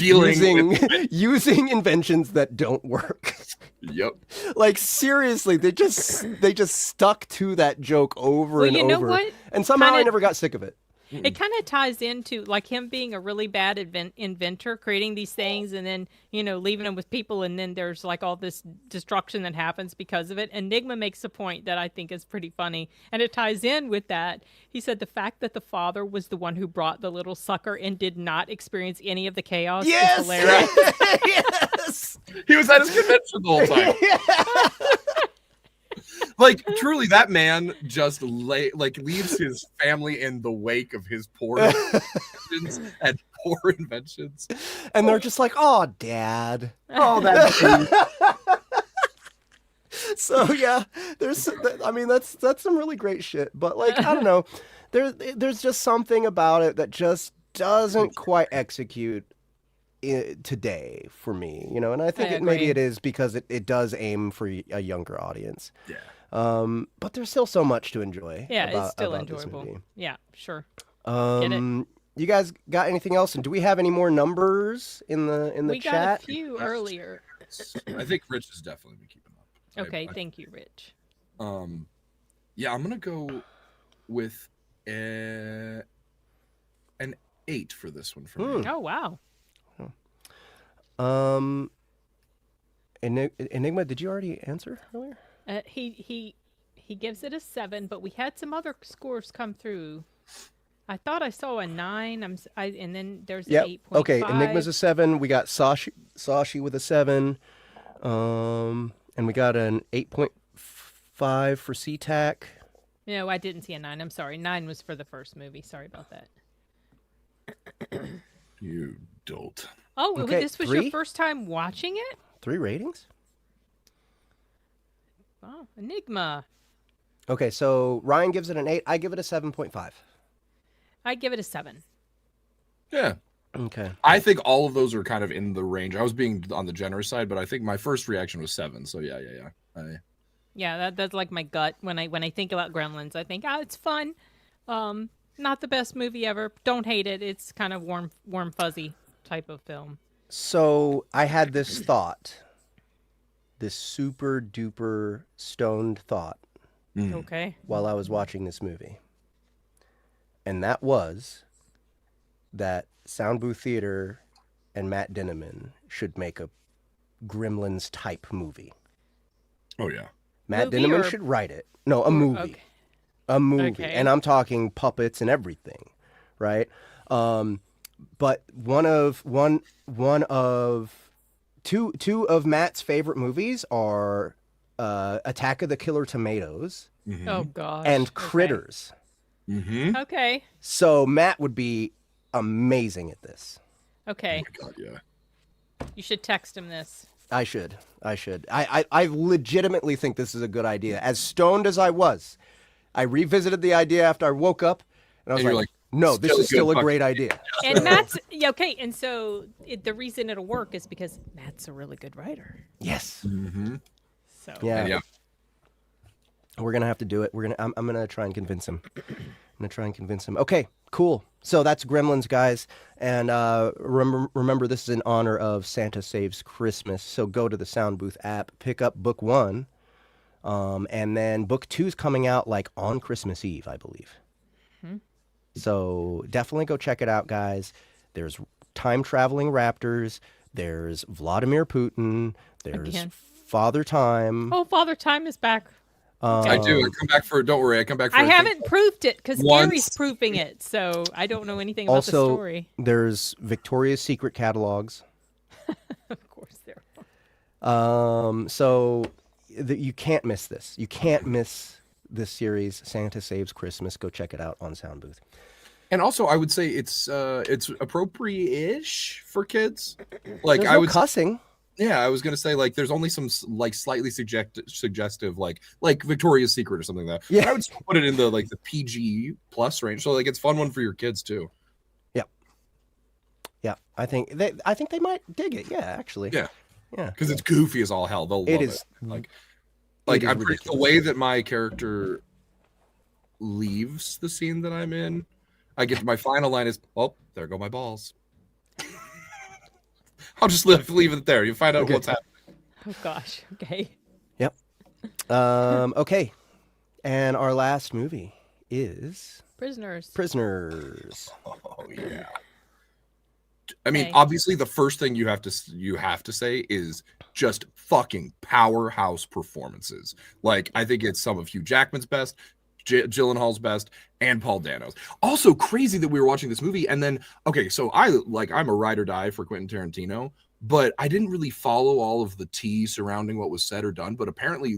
using inventions that don't work. Yep. Like seriously, they just stuck to that joke over and over. Know what? And somehow I never got sick of it. It kind of ties into like him being a really bad inventor, creating these things and then, leaving them with people. And then there's like all this destruction that happens because of it. Enigma makes a point that I think is pretty funny. And it ties in with that. He said the fact that the father was the one who brought the little sucker and did not experience any of the chaos is hilarious. Yes. He was at his convention the whole time. Like truly, that man just leaves his family in the wake of his poor inventions and poor inventions, and they're just like, "Oh, Dad, oh, that's cute." So yeah, that's some really great shit. But like, I don't know, there's just something about it that just doesn't quite execute today for me, and I think maybe it is because it does aim for a younger audience. Yeah. But there's still so much to enjoy. Yeah, it's still enjoyable. Yeah, sure. Yeah. You guys got anything else? And do we have any more numbers in the We got chat? a few earlier. I think Rich has definitely been keeping up. Okay, thank you, Rich. Yeah, I'm gonna go with an 8 for this one for me. Oh wow. Enigma, did you already answer earlier? He gives it a 7, but we had some other scores come through. I thought I saw a 9. And then there's an 8.5. Okay, Enigma's a 7. We got Sashi with a 7. And we got an 8.5 for SeaTac. No, I didn't see a 9. I'm sorry. 9 was for the first movie. Sorry about that. You dolt. Oh, Okay, this was 3? your first time watching it? 3 ratings? Oh, Enigma. Okay, so Ryan gives it an 8. I give it a 7.5. I give it a 7. Yeah. Okay. I think all of those are kind of in the range. I was being on the generous side, but I think my first reaction was 7. So yeah. Yeah, that's like my gut when I think about Gremlins. I think, it's fun. Not the best movie ever. Don't hate it. It's kind of warm fuzzy type of film. So I had this thought, this super duper stoned thought Okay. while I was watching this movie. And that was that Soundbooth Theater and Matt Dinniman should make a Gremlins type movie. Oh yeah. Matt Movie Dinniman or- should write it. No, a movie. Okay. A movie. Okay. And I'm talking puppets and everything, right? But two of Matt's favorite movies are Attack of the Killer Tomatoes Oh gosh. and Okay. Critters. Mm-hmm. Okay. So Matt would be amazing at this. Okay. God, yeah. You should text him this. I should. I legitimately think this is a good idea. As stoned as I was, I revisited the idea after I woke up, and I was And you're like, like, no, this still is still good a great idea. And Matt's okay. And so the reason it'll work is because Matt's a really good writer. Yes. Mm-hmm. So Yeah. Yeah. We're gonna have to do it. I'm gonna try and convince him. Okay, cool. So that's Gremlins, guys. And remember, this is in honor of Santa Saves Christmas. So go to the Soundbooth app, pick up book 1, and then book 2 is coming out like on Christmas Eve, I believe. So definitely go check it out, guys. There's time traveling raptors. There's Vladimir Putin. There's Again. Father Time. Oh, Father Time is back. I do. I come back for. Don't worry. I come back for. I think, haven't proofed it because once. Gary's proofing it, so I don't know anything about the Also, story. there's Victoria's Secret catalogs. Of course, there are. So you can't miss this. You can't miss this series, Santa Saves Christmas. Go check it out on Soundbooth. And also, I would say it's appropriate-ish for kids. Like There's I no would. cussing. Yeah, I was gonna say like there's only some like slightly suggestive like Victoria's Secret or something like that. Yeah. But I would still put it in the like the PG plus range. So like it's a fun one for your kids too. Yeah, I think they might dig it. Yeah, actually. Yeah. Yeah. Because it's goofy as all hell. They'll love It is. Like It is I'm pretty the ridiculous. way that my character leaves the scene that I'm in. I get to my final line is, "Oh, there go my balls." I'll just leave it there. You find out Okay. what's happening. Oh gosh. Okay. Yep. Okay. And our last movie is Prisoners. Prisoners. Oh yeah. I mean, Okay. obviously, the first thing you have to say is just fucking powerhouse performances. Like, I think it's some of Hugh Jackman's best, Gyllenhaal's best, and Paul Dano's. Also, crazy that we were watching this movie, and then so I'm a ride or die for Quentin Tarantino, but I didn't really follow all of the tea surrounding what was said or done. But apparently,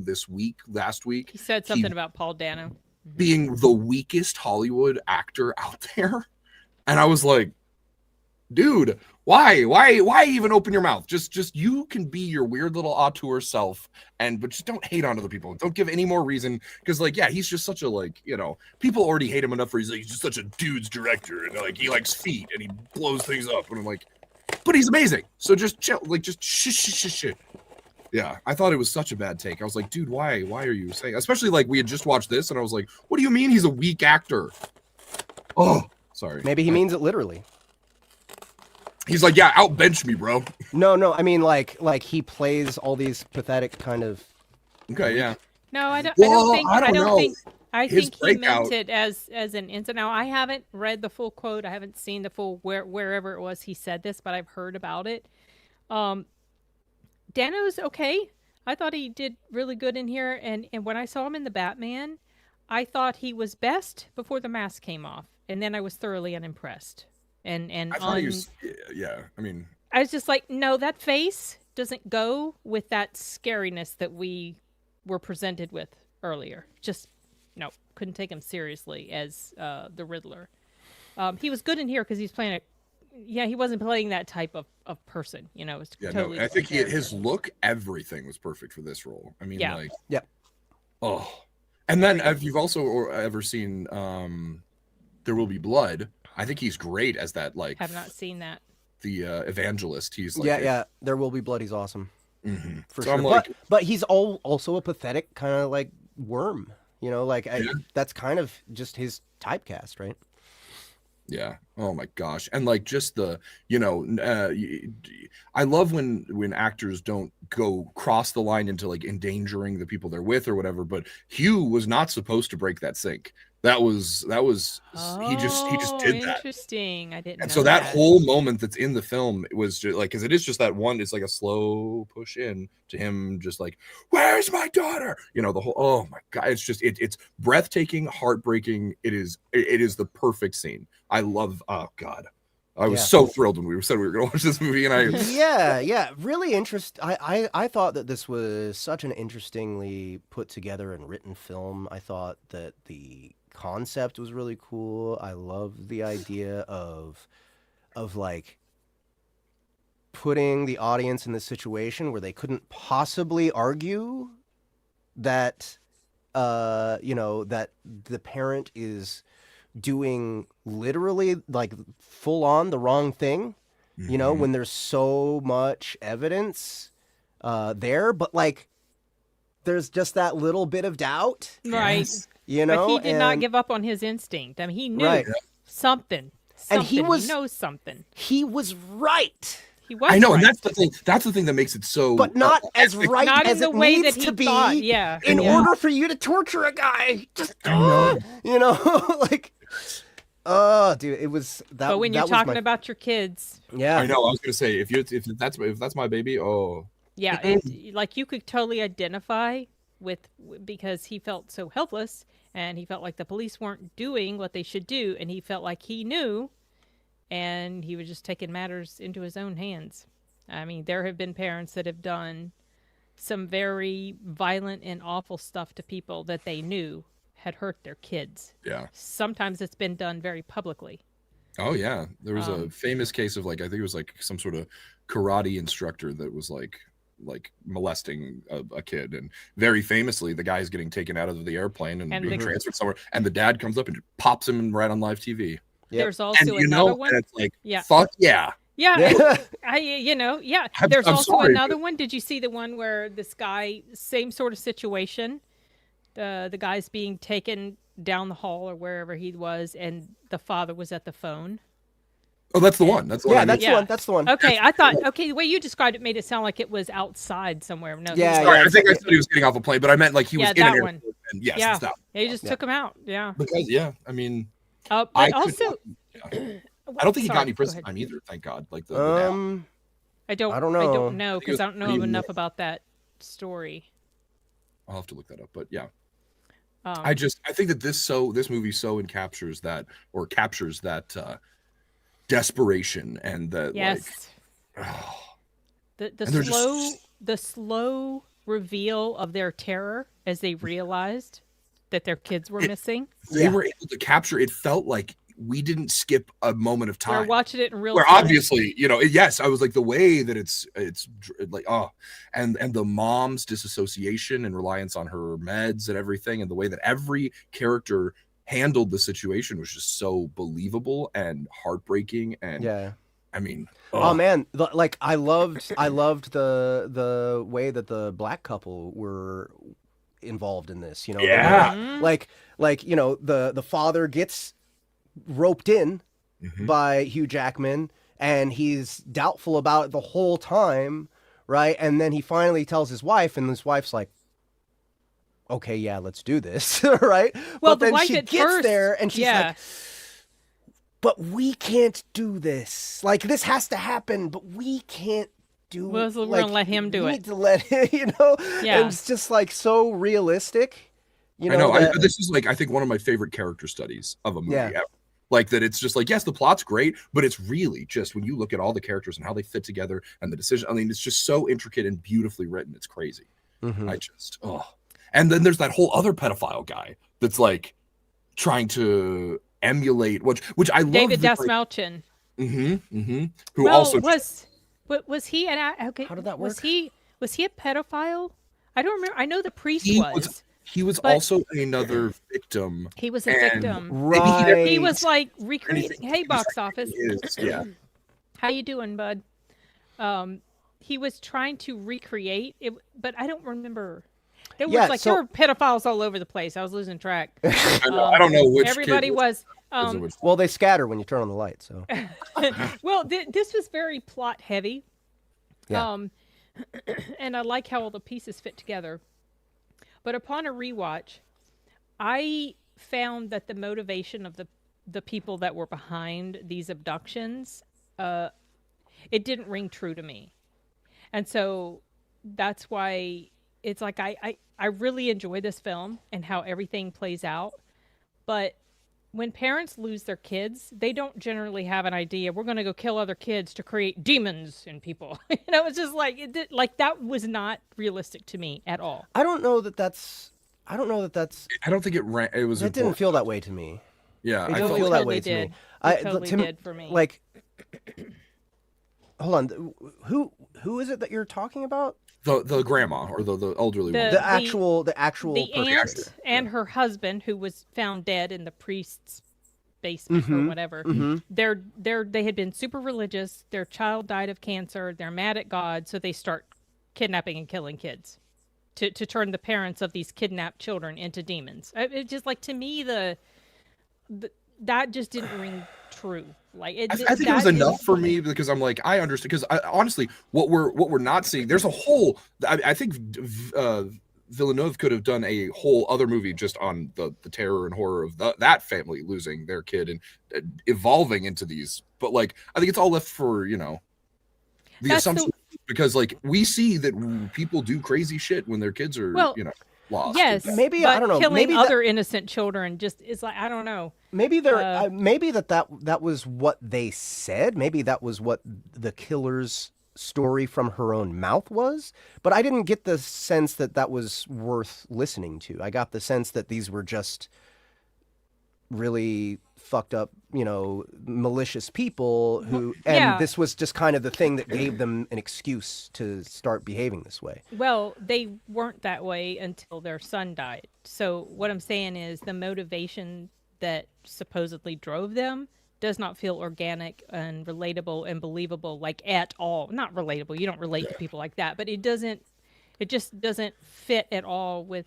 last week, He said something about Paul Dano. being the weakest Hollywood actor out there, and I was like, dude, why even open your mouth? Just you can be your weird little auteur self, but just don't hate on other people. Don't give any more reason, because he's just such a people already hate him enough for he's just such a dude's director, and he likes feet and he blows things up, and I'm like, but he's amazing. So just chill, just shh. Yeah, I thought it was such a bad take. I was like, dude, why are you saying? Especially we had just watched this, and I was like, what do you mean he's a weak actor? Oh, Sorry. Maybe he means it literally. He's like, yeah, outbench me, bro. No, I mean like he plays all these pathetic kind of. Okay, yeah. No, I don't. Well, I don't know. think. I His think he meant breakout- it as an insult. Now, I haven't read the full quote. I haven't seen the full wherever it was he said this, but I've heard about it. Dano's okay. I thought he did really good in here, and when I saw him in the Batman, I thought he was best before the mask came off, and then I was thoroughly unimpressed. And I thought he was, yeah. I mean, I was just like, no, that face doesn't go with that scariness that we were presented with earlier. Just no, couldn't take him seriously as the Riddler. He was good in here because he's playing a. Yeah, he wasn't playing that type of person. You know, it was totally. No, I think different his character. look, everything was perfect for this role. I mean, Yeah. like, Yeah. oh, and then if you've also ever seen There Will Be Blood, I think he's great as that, like, Have not seen that. the evangelist. He's like, Yeah. There Will Be Blood. He's awesome. Mhm. For So sure. I'm like, But he's also a pathetic kind of like worm. You know, like Yeah. that's kind of just his typecast, right? yeah. Oh my gosh. And like just the, I love when actors don't go cross the line into like endangering the people they're with or whatever, but Hugh was not supposed to break that sink. That was he just did that. Interesting. I didn't. And know so that whole moment that's in the film was just like, because it is just that one, it's like a slow push in to him, just like, where's my daughter? The whole, oh my God, it's just, it's breathtaking, heartbreaking. It is the perfect scene. I love, oh God. I was so thrilled when we said we were going to watch this movie, and I, yeah, really interesting. I thought that this was such an interestingly put together and written film. I thought that the concept was really cool. I love the idea of like putting the audience in this situation where they couldn't possibly argue that that the parent is doing literally like full on the wrong thing, when there's so much evidence there, but like there's just that little bit of doubt, Right. But he did not give up on his instinct. I mean, he knew something. And he knows something. He was right. He was. I know, right. and that's the thing. That's the thing that makes it so. But not as right Not as in the it way needs that he to be. thought. Yeah. In Yeah. order for you to torture a guy, just know. like, oh, dude, it was that. But when that you're was talking my- about your kids, yeah, I know. I was gonna say if that's my baby. Oh, yeah, like you could totally identify with because he felt so helpless and he felt like the police weren't doing what they should do, and he felt like he knew, and he was just taking matters into his own hands. I mean, there have been parents that have done some very violent and awful stuff to people that they knew had hurt their kids. yeah. Sometimes it's been done very publicly. Oh yeah. There was a famous case of like I think it was like some sort of karate instructor that was like molesting a kid, and very famously the guy's getting taken out of the airplane and being transferred somewhere, and the dad comes up and pops him right on live TV. Yep. There's also another one. And it's like, Yeah. fuck yeah. Yeah, There's I'm also sorry, another one. Did you see the one where this guy, same sort of situation, the guy's being taken down the hall or wherever he was, and the father was at the phone? Oh, that's the one. That's the one. Yeah, I that's mean. the one. That's the one. Okay, I thought. Okay, the way you described it made it sound like it was outside somewhere. No, Yeah, Sorry, yeah, I think I said he was getting off a plane, but I meant like he was Yeah, in an that airport. one. And yes, Yeah. it's that. he just took him out. Yeah. Because I mean, But I could also, not- I don't think he got any Go prison ahead. time either. Thank God. Like the dad. I don't I don't know. know because I don't know pretty enough about that story. I'll have to look that up. But yeah, Um, I think that this movie so captures that desperation and that yes. like oh, The And they're the slow reveal of their terror as they realized that their kids were missing. they were able to capture. It felt like we didn't skip a moment of We're time. watching it in real Where time. obviously, yes, I was like the way that it's like and the mom's disassociation and reliance on her meds and everything, and the way that every character handled the situation was just so believable and heartbreaking. And Yeah. I mean, Oh man, I loved the way that the black couple were involved in this. Yeah. Mhm. like the father gets roped in by Hugh Jackman, and he's doubtful about it the whole time, right? And then he finally tells his wife, and his wife's like, okay, yeah, let's do this, right? Well, but the then wife she at gets first, there, and she's yeah. like, but we can't do this. Like, this has to happen, but we can't do Well, so we're like, gonna let him do we it. need to let him, Yeah. And it's just like so realistic. I know. that- This is like, I think, one of my favorite character studies of a movie Yeah. ever. Like that, it's just like, yes, the plot's great, but it's really just when you look at all the characters and how they fit together and the decision. I mean, it's just so intricate and beautifully written. It's crazy. Mhm. And then there's that whole other pedophile guy that's like trying to emulate which I love. David Dasmalchian. Who Well, also was he an okay? How did that Was work? he a pedophile? I don't remember. I know the priest he was but- also another victim. He was a and victim. Right. He was like recreating. Hey, box office. Yeah. How you doing, bud? He was trying to recreate it, but I don't remember. There was Yeah, there so- were pedophiles all over the place. I was losing track. I don't know which Everybody kid was. Well, they scatter when you turn on the light, so. Well, this was very plot heavy. Yeah. And I like how all the pieces fit together. But upon a rewatch, I found that the motivation of the people that were behind these abductions, it didn't ring true to me. And so that's why it's like I really enjoy this film and how everything plays out. But when parents lose their kids, they don't generally have an idea. We're going to go kill other kids to create demons in people. It's just like that was not realistic to me at all. I don't know that that's. I don't think it ran. It was. It didn't feel that way to me. Yeah, It I didn't felt feel like that way totally to me. did. It totally did for me. Like, hold on. Who is it that you're talking about? the grandma or the elderly woman. The actual the person. aunt and her husband, who was found dead in the priest's basement or whatever. They had been super religious. Their child died of cancer. They're mad at God, so they start kidnapping and killing kids to turn the parents of these kidnapped children into demons. It just like to me that just didn't ring true. Like I think it was enough for me because I'm like, I understand, because honestly, what we're not seeing, there's a whole. I think Villeneuve could have done a whole other movie just on the terror and horror of that family losing their kid and evolving into these. But like, I think it's all left for the assumption, because like we see that people do crazy shit when their kids are lost. Yes, Maybe but I don't know. Killing Maybe other innocent children just is like I don't know. Maybe maybe that was what they said. Maybe that was what the killer's story from her own mouth was. But I didn't get the sense that was worth listening to. I got the sense that these were just really fucked up, malicious people who, and this was just kind of the thing that gave them an excuse to start behaving this way. Well, they weren't that way until their son died. So what I'm saying is the motivation that supposedly drove them does not feel organic and relatable and believable, like at all. Not relatable. You don't relate to people like that, but it just doesn't fit at all with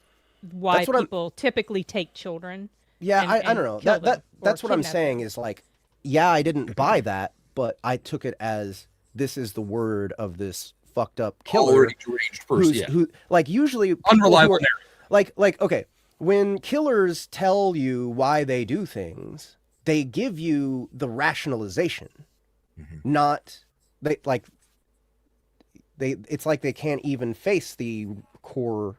why people typically take children. Yeah, and I don't know. That's what I'm saying is like, yeah, I didn't buy that, but I took it as this is the word of this fucked up killer. Already deranged person, who like usually unreliable narrative. Like okay, when killers tell you why they do things, they give you the rationalization, not it's like they can't even face the core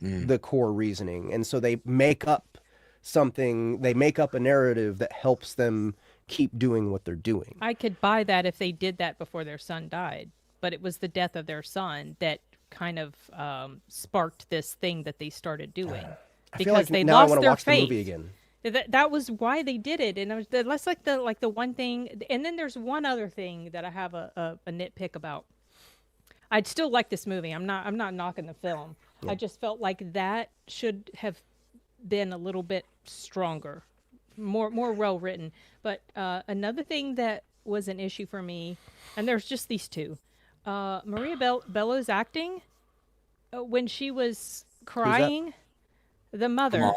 reasoning, and so they make up something. They make up a narrative that helps them keep doing what they're doing. I could buy that if they did that before their son died, but it was the death of their son that kind of sparked this thing that they started doing. I feel like now I want to watch the movie again. That was why they did it, and that's like the one thing. And then there's one other thing that I have a nitpick about. I'd still like this movie. I'm not knocking the film. Yeah. I just felt like that should have been a little bit stronger, more well written. But another thing that was an issue for me, and there's just these two, Maria Bello's acting when she was crying, the mother.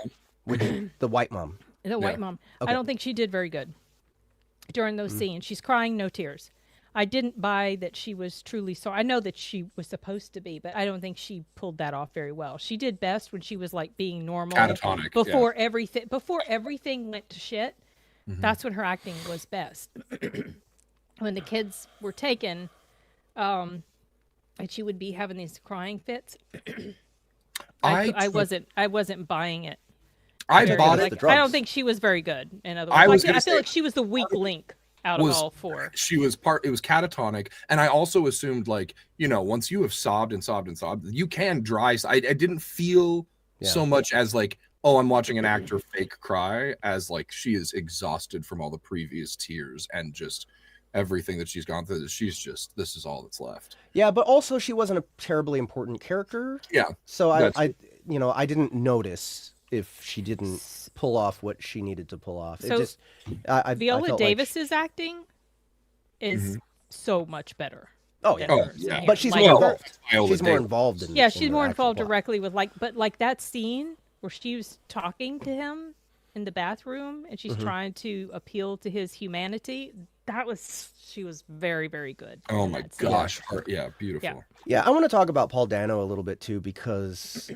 The white mom. The white mom. Okay. I don't think she did very good. during those scenes. She's crying, no tears. I didn't buy that she was truly sorry. I know that she was supposed to be, but I don't think she pulled that off very well. She did best when she was like being normal Catatonic. before everything went to shit. That's when her acting was best. When the kids were taken, and she would be having these crying fits. I wasn't buying it. I bought it. I don't think she was very good. In other words, I feel like she was the weak link out of all four. She was it was catatonic, and I also assumed, like, once you have sobbed and sobbed and sobbed, you can dry. I didn't feel so much as like, oh, I'm watching an actor fake cry, as like she is exhausted from all the previous tears and just everything that she's gone through. This is all that's left. Yeah, but also she wasn't a terribly important character. Yeah. So I didn't notice if she didn't pull off what she needed to pull off. So Viola Davis's acting is so much better. Oh yeah, but she's more involved. She's more involved in she's more involved directly with but that scene where she was talking to him in the bathroom and she's trying to appeal to his humanity. She was very, very good. Oh my gosh. Yeah, beautiful. Yeah, I want to talk about Paul Dano a little bit too, because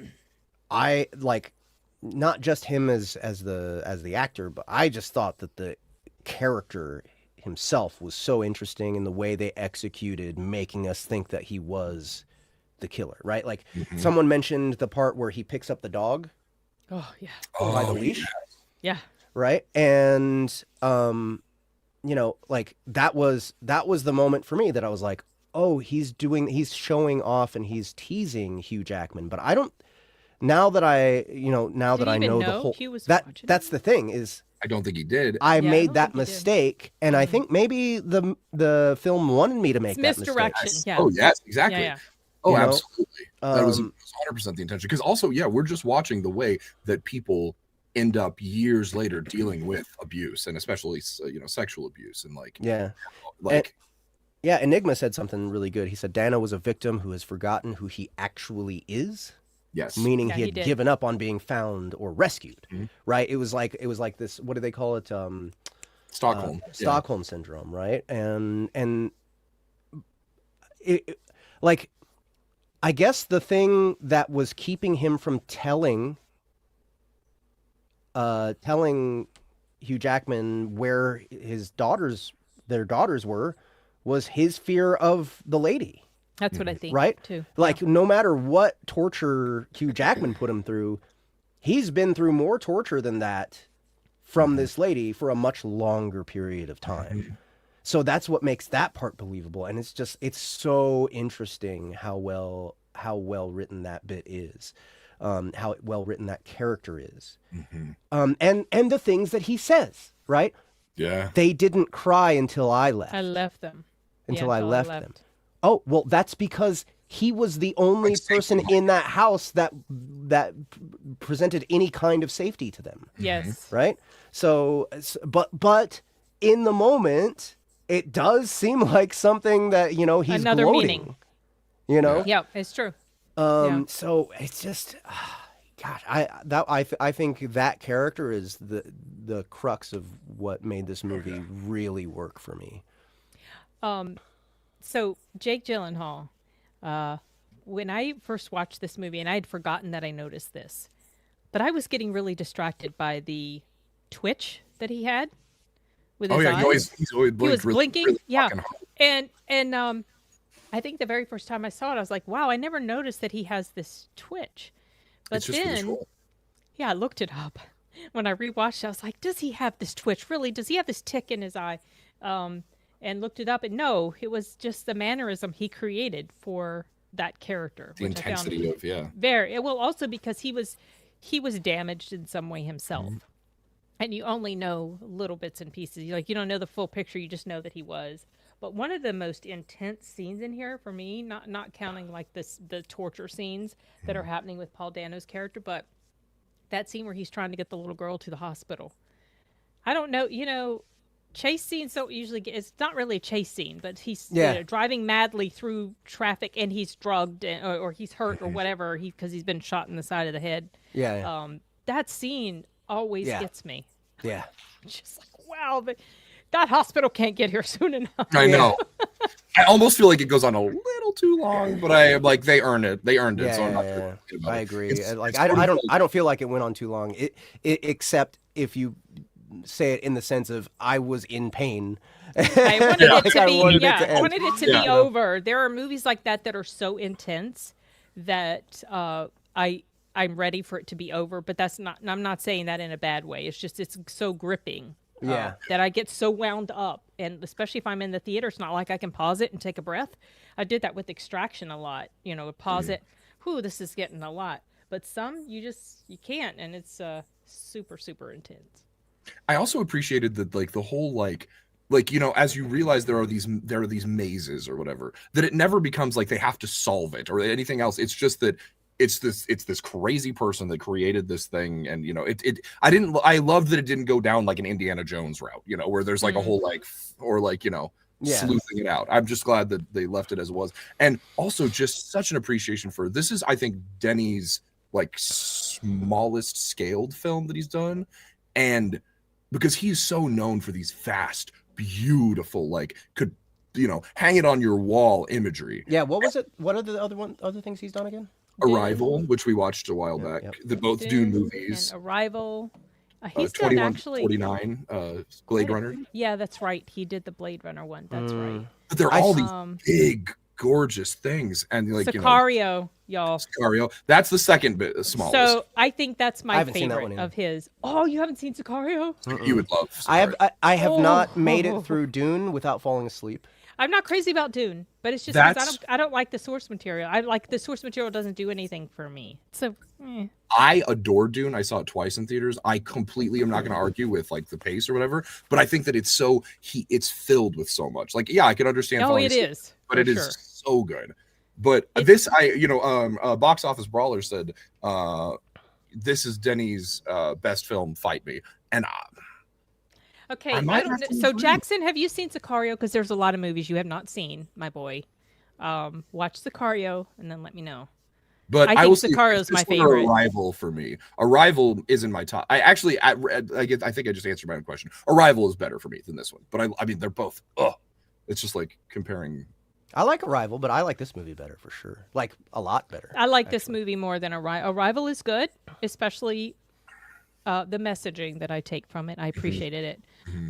I like not just him as the actor, but I just thought that the character himself was so interesting in the way they executed making us think that he was the killer, right? Like someone mentioned the part where he picks up the dog. Oh yeah. By the leash. Yeah. Right? And like that was the moment for me that I was like, oh, he's showing off and he's teasing Hugh Jackman. But I don't, now that I know the whole, that's the thing is, I don't think he did. I made that mistake, and I think maybe the film wanted me to make that mistake. Misdirection. Yeah. Oh yes, exactly. Yeah. Oh, absolutely. That was 100% the intention. Because also, we're just watching the way that people end up years later dealing with abuse, and especially sexual abuse, and Enigma said something really good. He said Dano was a victim who has forgotten who he actually is. Yes, meaning he had given up on being found or rescued. Right? It was like this. What do they call it? Stockholm syndrome, right? And it like, I guess the thing that was keeping him from telling Hugh Jackman where their daughters were, was his fear of the lady. That's what I think, right? Too. Like, no matter what torture Hugh Jackman put him through, he's been through more torture than that from this lady for a much longer period of time. So that's what makes that part believable, and it's so interesting how well written that bit is. How well written that character is, and the things that he says, right? Yeah, they didn't cry until I left. I left them until I left them. Oh well, that's because he was the only person in that house that presented any kind of safety to them. Yes, right. So, but in the moment, it does seem like something that he's another gloating. Meaning. Yeah, it's true. So it's just, gosh, I think that character is the crux of what made this movie really work for me. So Jake Gyllenhaal, when I first watched this movie, and I had forgotten that I noticed this, but I was getting really distracted by the twitch that he had with his eyes. He was blinking. Really yeah, and I think the very first time I saw it, I was like, wow, I never noticed that he has this twitch. But then, I looked it up. When I rewatched it, I was like, does he have this twitch? Really? Does he have this tick in his eye? And looked it up, and no, it was just the mannerism he created for that character. The intensity of, very well, also because he was damaged in some way himself. And you only know little bits and pieces. You don't know the full picture, you just know that he was. But one of the most intense scenes in here for me, not counting like the torture scenes that are happening with Paul Dano's character, but that scene where he's trying to get the little girl to the hospital. I don't know, chase scenes don't usually it's not really a chase scene, but he's driving madly through traffic and he's drugged or he's hurt or whatever because he's been shot in the side of the head. That scene always gets me. Yeah. Just like, wow, that hospital can't get here soon enough. I know. I almost feel like it goes on a little too long, but I like they earned it. They earned it. Yeah, so I'm yeah, not yeah. gonna complain about I it. agree. It's I sort of don't feel like it went on too long. Except if you say it in the sense of I was in pain. I wanted it to I be, wanted it yeah, to I end. wanted it to Yeah. be over. There are movies like that that are so intense that I'm ready for it to be over. But that's not. I'm not saying that in a bad way. It's just it's so gripping. Yeah. That I get so wound up, and especially if I'm in the theater, it's not like I can pause it and take a breath. I did that with Extraction a lot. You know, pause it. Whew, this is getting a lot. But some you can't, and it's super super intense. I also appreciated that like the whole like as you realize there are these mazes or whatever, that it never becomes like they have to solve it or anything else. It's just that it's this crazy person that created this thing, and I love that it didn't go down like an Indiana Jones route, where there's like a whole Yeah. sleuthing it out. I'm just glad that they left it as it was. And also just such an appreciation for this is, I think, Denny's like smallest scaled film that he's done. And because he's so known for these fast, beautiful, like could hang it on your wall imagery. Yeah, what was it? What are the other things he's done again? Arrival, which we watched a while back, yep. the both Dune movies. And Arrival. He's done actually 2149, Blade Runner. Yeah, that's right. He did the Blade Runner one. That's right. But they're all these big, gorgeous things, and like Sicario, y'all. Sicario. That's the second bit smallest. So I think that's my haven't seen that one favorite either. of his. Oh, you haven't seen Sicario? You would love. Sicario. I have not Oh. made it through Dune without falling asleep. I'm not crazy about Dune, but it's just because I don't like the source material. I like the source material doesn't do anything for me. So I adore Dune. I saw it twice in theaters. I completely am not going to argue with like the pace or whatever, but I think that it's filled with so much. Like, yeah, I can understand. Oh, it is, but it is so good. But Box Office Brawler said, this is Denny's best film. Fight me, and okay. So Jackson, have you seen Sicario? Because there's a lot of movies you have not seen, my boy. Watch Sicario and then let me know. But I think will Sicario is my this one favorite. Arrival for me. Arrival isn't my top. I think I just answered my own question. Arrival is better for me than this one. But I mean, they're both. It's just like comparing. I like Arrival, but I like this movie better for sure. Like a lot better. I like this movie more than Arrival. Arrival is good, especially the messaging that I take from it. I appreciated it,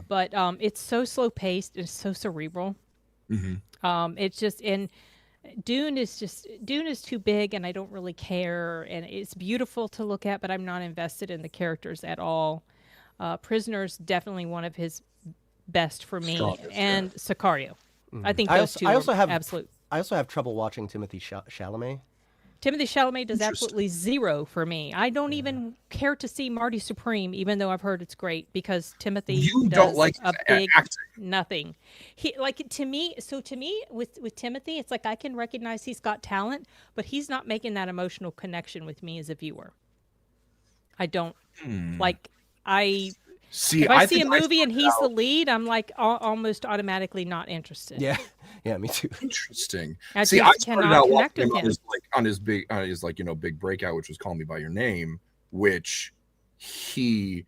but it's so slow paced and so cerebral. It's just Dune is too big, and I don't really care. And it's beautiful to look at, but I'm not invested in the characters at all. Prisoners definitely one of his best for me, and Sicario. I think those two are absolute. I also have trouble watching Timothy Chalamet. Timothy Chalamet does absolutely zero for me. I don't even care to see Marty Supreme, even though I've heard it's great, because Timothy don't like a big acting. nothing. He to me with Timothy, it's like I can recognize he's got talent, but he's not making that emotional connection with me as a viewer. I don't like if I see a movie and he's the lead, I'm like almost automatically not interested. Yeah, me too. Interesting. I See, I just started cannot out connect watching with him him. on his big breakout, which was Call Me by Your Name, which he,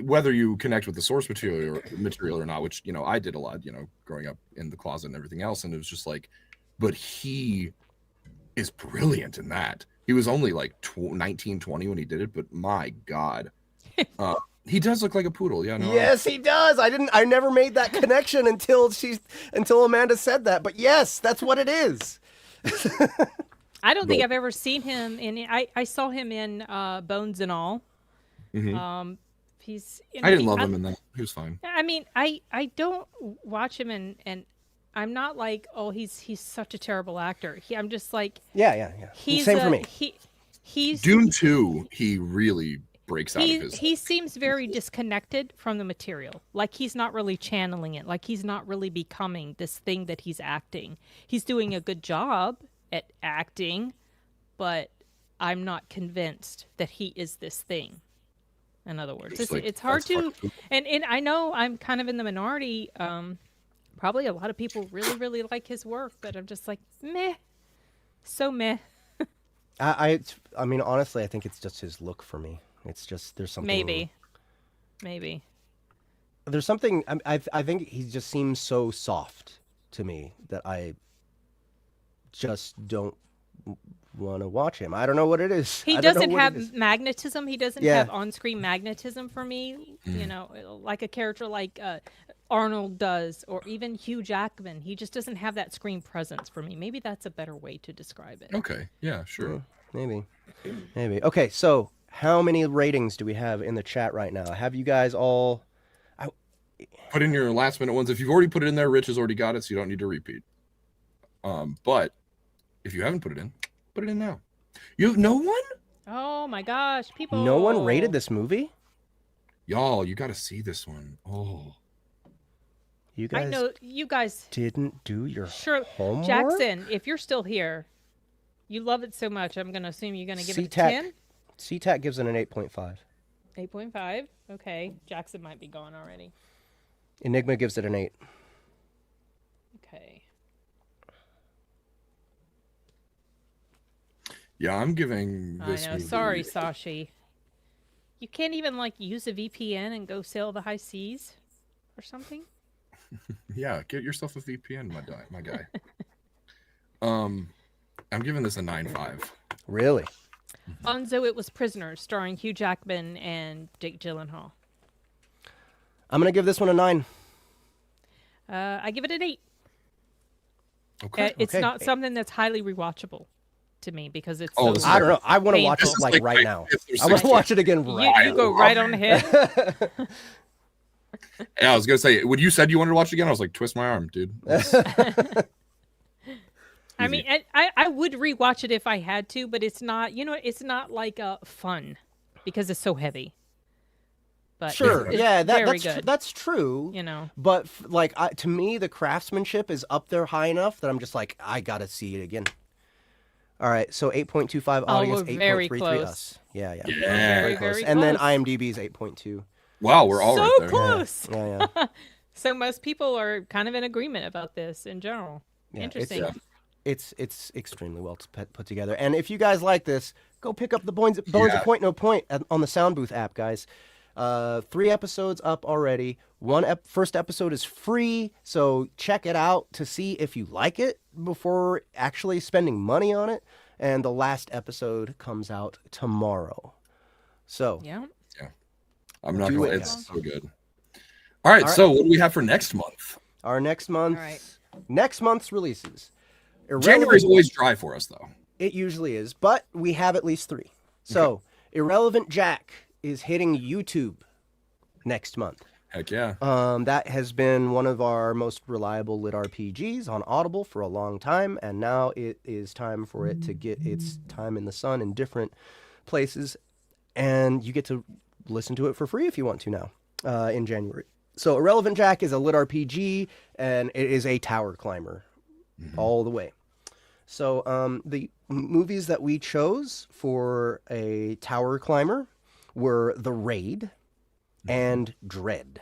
whether you connect with the source material or not, which I did a lot, growing up in the closet and everything else, and it was just like, but he is brilliant in that. He was only like 19, 20 when he did it, but my God. He does look like a poodle. Yeah, no. Yes, he does. I never made that connection until Amanda said that. But yes, that's what it is. I don't think I've ever seen him in. I saw him in Bones and All. He's. I didn't love him in that. He was fine. I mean, I don't watch him and I'm not like, oh, he's such a terrible actor. I'm just like, yeah. Same for me. He's Dune 2. He really breaks out of his. He seems very disconnected from the material. Like he's not really channeling it. Like he's not really becoming this thing that he's acting. He's doing a good job at acting, but I'm not convinced that he is this thing. In other words, it's hard to, and I know I'm kind of in the minority. Probably a lot of people really, really like his work, but I'm just like, meh, so meh. I mean, honestly, I think it's just his look for me. It's just there's something. Maybe. there's something. I think he just seems so soft to me that I just don't want to watch him. I don't know what it is. He I don't know doesn't what it have is. magnetism. He doesn't Yeah. have on-screen magnetism for me. You know, like a character like Arnold does, or even Hugh Jackman. He just doesn't have that screen presence for me. Maybe that's a better way to describe it. Okay. Yeah. Sure. Maybe. Okay, so how many ratings do we have in the chat right now? Have you guys all? Put in your last minute ones. If you've already put it in there, Rich has already got it, so you don't need to repeat. But if you haven't put it in now. You have no one? Oh my gosh, people! No one rated this movie. Y'all, you got to see this one. Oh. You guys I know you guys. didn't do your Sure, homework. Jackson, if you're still here, you love it so much. I'm gonna assume you're gonna give it a 10. CTAC gives it an 8.5. 8.5. Okay, Jackson might be gone already. Enigma gives it an 8. Okay. Yeah, I'm giving this I know. movie- Sorry, Sashi. You can't even like use a VPN and go sail the high seas or something. Yeah, get yourself a VPN, my guy. I'm giving this a 9.5. Really? Bonzo, it was Prisoners, starring Hugh Jackman and Jake Gyllenhaal. I'm gonna give this one a 9. I give it an 8. Okay. It's Okay. not something that's highly rewatchable to me because it's Oh, so this is- I don't know. I want to painful. watch This it is like like right my now. fifth or I want to sixth watch it again right You go right on ahead. Yeah, I was gonna say when you said you wanted to watch it again, I was like, twist my arm, dude. I mean, I would rewatch it if I had to, but it's not. You know, it's not like fun because it's so heavy. But Sure. it's Yeah, very that's good. that's true. You know, But like to me, the craftsmanship is up there high enough that I'm just like, I gotta see it again. All right, so 8.25 audience, we're very 8.33 close. us. Yeah. Yeah. very, Close. very And then close. IMDb is 8.2. Wow, we're all so right there. close. Yeah. So most people are kind of in agreement about this in general. Yeah, Interesting. It's extremely well put together. And if you guys like this, go pick up the Bones of Point No Point on the Soundbooth app, guys. 3 episodes up already. First episode is free, so check it out to see if you like it before actually spending money on it. And the last episode comes out tomorrow. So Yeah. I'm not Do gonna. it, It's guys. so good. All right, so what do we have for next month? our next All month, right. next month's releases. January's always dry for us, though. It usually is, but we have at least 3. So, Irrelevant Jack is hitting YouTube next month. Heck yeah. That has been one of our most reliable lit RPGs on Audible for a long time, and now it is time for it to get its time in the sun in different places, and you get to listen to it for free if you want to now in January. So, Irrelevant Jack is a lit RPG, and it is a tower climber all the way. So, the movies that we chose for a tower climber were The Raid and Dread.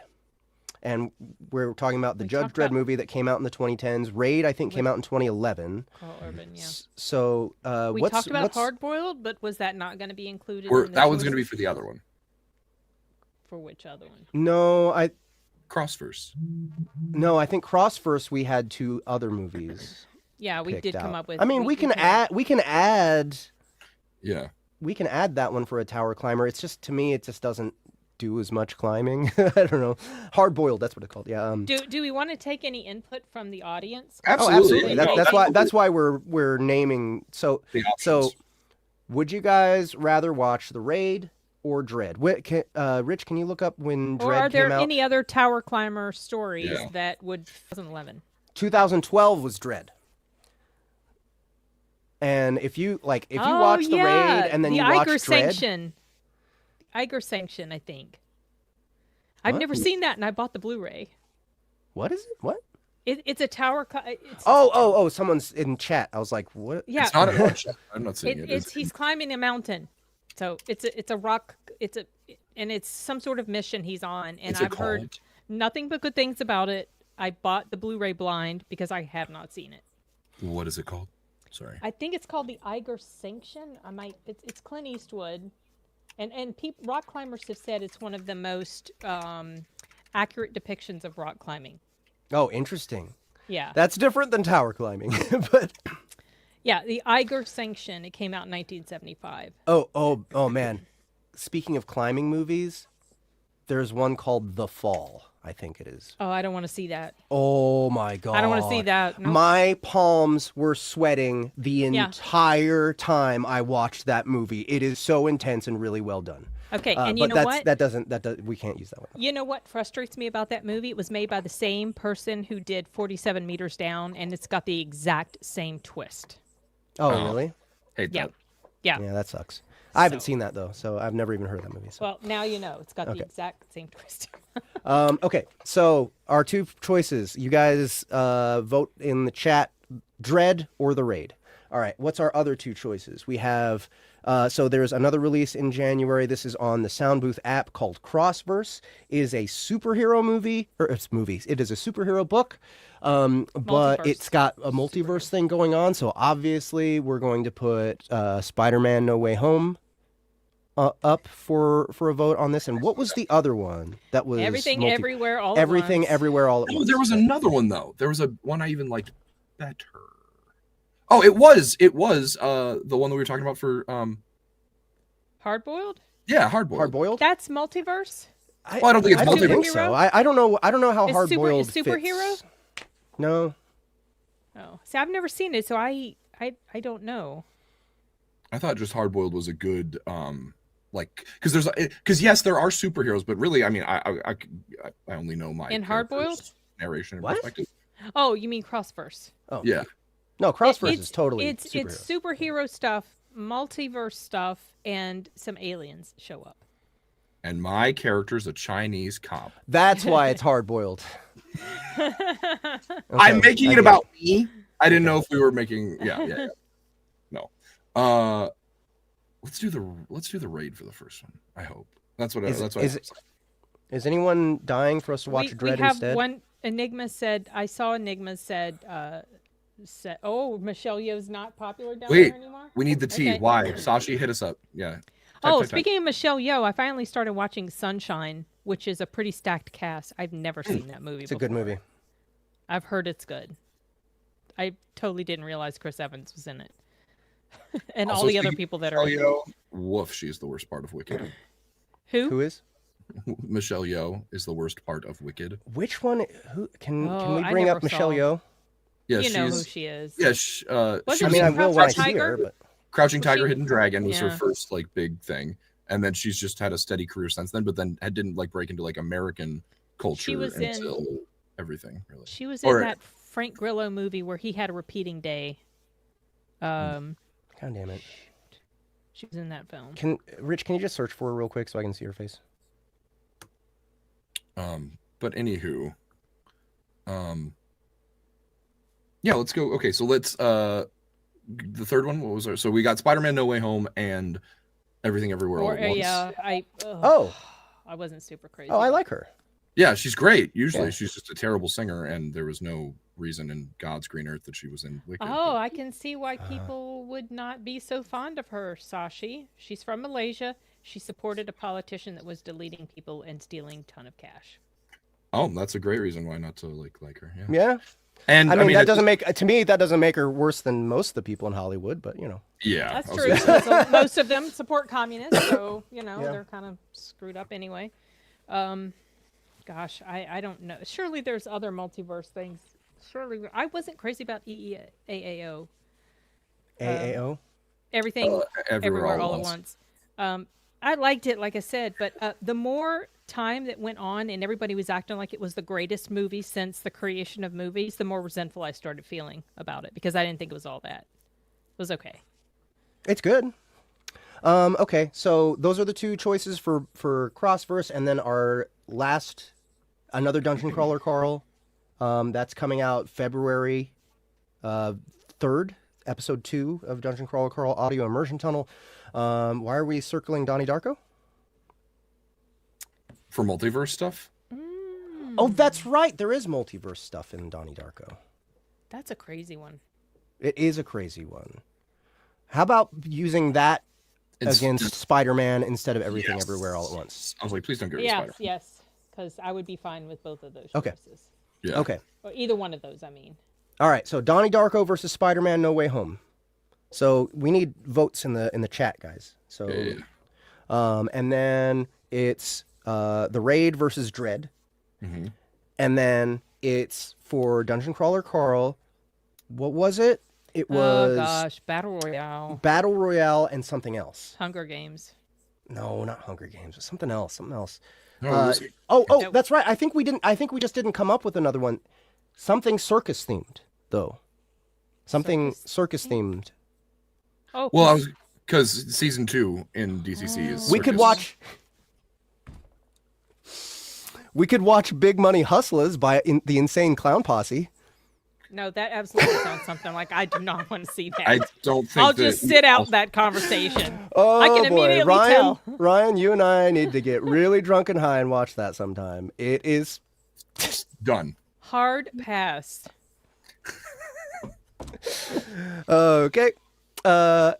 And we're talking about the Judge talked Dredd about- movie that came out in the 2010s. Raid, I think, came out in 2011. Carl Urban, yeah. So, We talked about Hard Boiled, but was that not going to be included? in That one's going to be for the other one. For which other one? No, I Crossverse. think Crossverse we had 2 other movies. Yeah, we picked did come out. up with. I mean, we can add Yeah. that one for a tower climber. It's just, to me, it just doesn't do as much climbing. I don't know. Hard boiled, that's what it's called. Yeah. Do we want to take any input from the audience? Absolutely. That's why we're naming. So The options. would you guys rather watch The Raid or Dread? Rich, can you look up when Or Dread are there came out? any other tower climber stories Yeah. that would 2011? 2012 was Dread. And if you watch The Raid and then you watch Iger Dread, Sanction. Iger Sanction, I think. I've What? never seen that, and I bought the Blu-ray. what is it? What? It's a tower. Oh! Someone's in chat. I was like, what? Yeah, It's not a one shot. I'm not saying it is. he's climbing a mountain, so it's a rock. And it's some sort of mission he's on, and What's it I've heard called? nothing but good things about it. I bought the Blu-ray blind because I have not seen it. What is it called? Sorry. I think it's called the Iger Sanction. It's Clint Eastwood, and rock climbers have said it's one of the most accurate depictions of rock climbing. Oh, interesting. Yeah. That's different than tower climbing, but Yeah, the Iger Sanction. It came out in 1975. oh man. Speaking of climbing movies, there's one called The Fall, I think it is. Oh, I don't want to see that. Oh my god. I don't want to see that. Nope. My palms were sweating the Yeah. entire time I watched that movie. It is so intense and really well done. Okay, and you but know that's, what? that doesn't we can't use that one. You know what frustrates me about that movie? It was made by the same person who did 47 Meters Down, and it's got the exact same twist. Oh, really? Hate Yeah. that. Yeah. Yeah, that sucks. I haven't seen that though, so I've never even heard of that movie. So. Well, now you know. It's got the exact same twist. Okay, so our two choices. You guys vote in the chat, Dread or The Raid. All right, what's our other two choices? We have, so there's another release in January. This is on the Soundbooth app called Crossverse. It is a superhero movie, or it's movies. It is a superhero book, but Multiverse. it's got a multiverse thing going on. So obviously we're going to put Spider-Man No Way Home up for a vote on this. And what was the other one that was Everything, everywhere, all Everything, at once. everywhere, all at Oh, once? there was another one though. There was one I even liked better. Oh, it was the one that we were talking about for Hardboiled? yeah, Hard Boiled. Hard boiled? That's multiverse? Well, I don't think it's I don't think multiverse. so. I don't know. I don't know how Is hard boiled superhero? fits. No. Oh, see, I've never seen it, so I don't know. I thought just Hard Boiled was a good like because yes, there are superheroes, but really, I mean, I only know my In Hard Boiled? character's narration and What? perspective. Oh, you mean Crossverse? Oh. Yeah. No, Crossverse It's is totally it's superhero. superhero stuff, multiverse stuff, and some aliens show up. And my character's a Chinese cop. That's why it's hard boiled. I'm making it about me. I didn't know if we were making. Yeah. No. Let's do the raid for the first one. I hope that's what. Is anyone dying for us to watch we Dread have instead? one. Enigma said. I saw Enigma said. Oh, Michelle Yeoh's not popular down Wait, there anymore. we need the tea. Okay. Why? Sashi, hit us up. Yeah. Oh, speaking of Michelle Yeoh, I finally started watching Sunshine, which is a pretty stacked cast. I've never seen that movie. It's a good movie. I've heard it's good. I totally didn't realize Chris Evans was in it, and Also, all the other speaking people that are. Michelle Yeoh, woof, she's the worst part of Wicked. Who is? Michelle Yeoh is the worst part of Wicked. Which one? Who can we I bring never up Michelle saw. Yeoh? Yeah, You know who she's. she is. Yeah, Wasn't she I was mean, I in will when I Crouching see her, Tiger? but Crouching Was Tiger, she- Hidden Dragon was her Yeah. first like big thing, and then she's just had a steady career since then. But then didn't like break into like American culture was in- until everything really. She was Or- in that Frank Grillo movie where he had a repeating day. God damn it. She was in that film. Rich, can you just search for her real quick so I can see her face? But anywho, yeah, let's go. Okay, so let's the third one. What was our? So we got Spider-Man: No Way Home and Everything Everywhere All Or at Once. yeah, Oh. I wasn't super crazy. Oh, I like her. Yeah, she's great. Usually, Yeah. she's just a terrible singer, and there was no reason in God's green earth that she was in Wicked. Oh, I can see why people would not be so fond of her, Sashi. She's from Malaysia. She supported a politician that was deleting people and stealing a ton of cash. Oh, that's a great reason why not to like her. Yeah. Yeah. And I mean, that it's- doesn't make to me that doesn't make her worse than most of the people in Hollywood, but you know. Yeah, That's I was true. gonna say- So most of them support communists, so you know Yeah. they're kind of screwed up anyway. Gosh, I don't know. Surely there's other multiverse things. Surely I wasn't crazy about EEAAO. AAO. Everything, Everywhere all at once. I liked it, like I said, but the more time that went on and everybody was acting like it was the greatest movie since the creation of movies, the more resentful I started feeling about it because I didn't think it was all that. It was okay. It's good. Okay, so those are the two choices for Crossverse, and then our last, another Dungeon Crawler, Carl. That's coming out February 3rd, episode 2 of Dungeon Crawler Carl Audio Immersion Tunnel. Why are we circling Donnie Darko? for multiverse stuff. Oh, that's right. There is multiverse stuff in Donnie Darko. That's a crazy one. It is a crazy one. How about using that against Spider-Man instead of Everything Yes. Everywhere All at Once? I was like, please don't get rid of Yes, Spider. yes. because I would be fine with both of those Okay. choices. Yeah. Okay. Or either one of those, I mean. All right. So Donnie Darko versus Spider-Man: No Way Home. So we need votes in the chat, guys. So, and then it's The Raid versus Dread, and then it's for Dungeon Crawler Carl. What was it? It was Oh gosh, Battle Royale. Battle Royale and something else. Hunger Games. No, not Hunger Games. It was something else. Something else. No, No. That's right. I think we didn't. I think we just didn't come up with another one. Something circus themed, though. Something circus themed. Oh, well, because season 2 in DCC is. We could circus. watch Big Money Hustlers by the Insane Clown Posse. no, that absolutely sounds something like I do not want to see that. I don't think I'll just sit out that conversation. Oh I can boy, immediately Ryan, tell. Ryan, you and I need to get really drunk and high and watch that sometime. It is done. Hard pass. okay. Oh,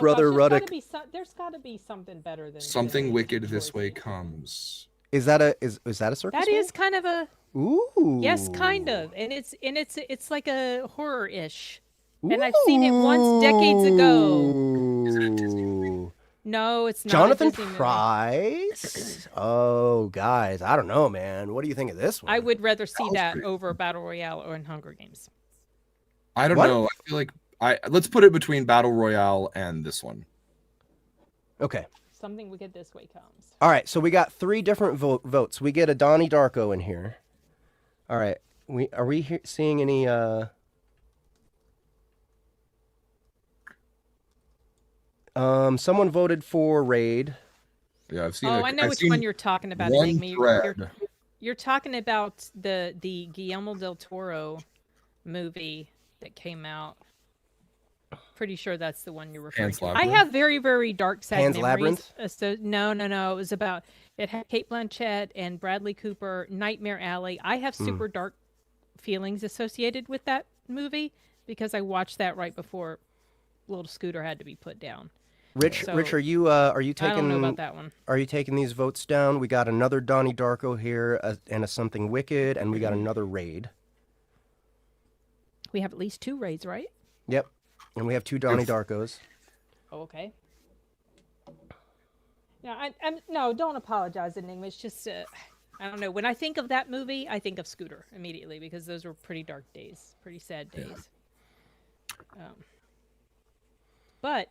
Brother gosh, Ruddick, there's got to be something better than Something this. wicked this way comes. is that a circus? That movie? is kind of a Ooh. yes, kind of, and it's like a horror-ish, and I've seen it once decades ago. Is it a Disney movie? No, it's not. Jonathan a Disney movie. Price? Oh, guys, I don't know, man. What do you think of this one? I would rather see was that pretty over Battle Royale or in Hunger Games. I don't What? know. I feel like let's put it between Battle Royale and this one. Okay. Something wicked this way comes. All right, so we got 3 different votes. We get a Donnie Darko in here. All right, are we seeing any? Someone voted for Raid. Yeah, I've seen. Oh, I know which one you're talking about. One Enigma. You're talking about the Guillermo del Toro movie that came out. Pretty sure that's the one you're referring Pan's to. Labyrinth? I have very, very dark, sad Pan's memories. Labyrinth? So no. It was about it had Kate Blanchett and Bradley Cooper. Nightmare Alley. I have super dark feelings associated with that movie because I watched that right before Little Scooter had to be put down. Rich, So, are you taking? I don't know about that one. Are you taking these votes down? We got another Donnie Darko here, and a Something Wicked, and we got another Raid. We have at least 2 raids, right? Yep, and we have 2 Donnie Darkos. Oh, okay. No, no, don't apologize, Enigma. It's just, I don't know. When I think of that movie, I think of Scooter immediately because those were pretty dark days, pretty sad days. But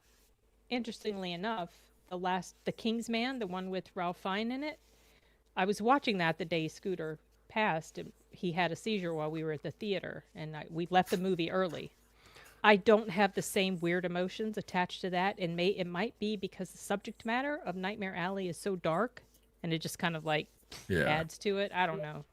interestingly enough, the King's Man, the one with Ralph Fiennes in it, I was watching that the day Scooter passed. And he had a seizure while we were at the theater, and we left the movie early. I don't have the same weird emotions attached to that, and it might be because the subject matter of Nightmare Alley is so dark, and it just kind of like adds to it. I don't know.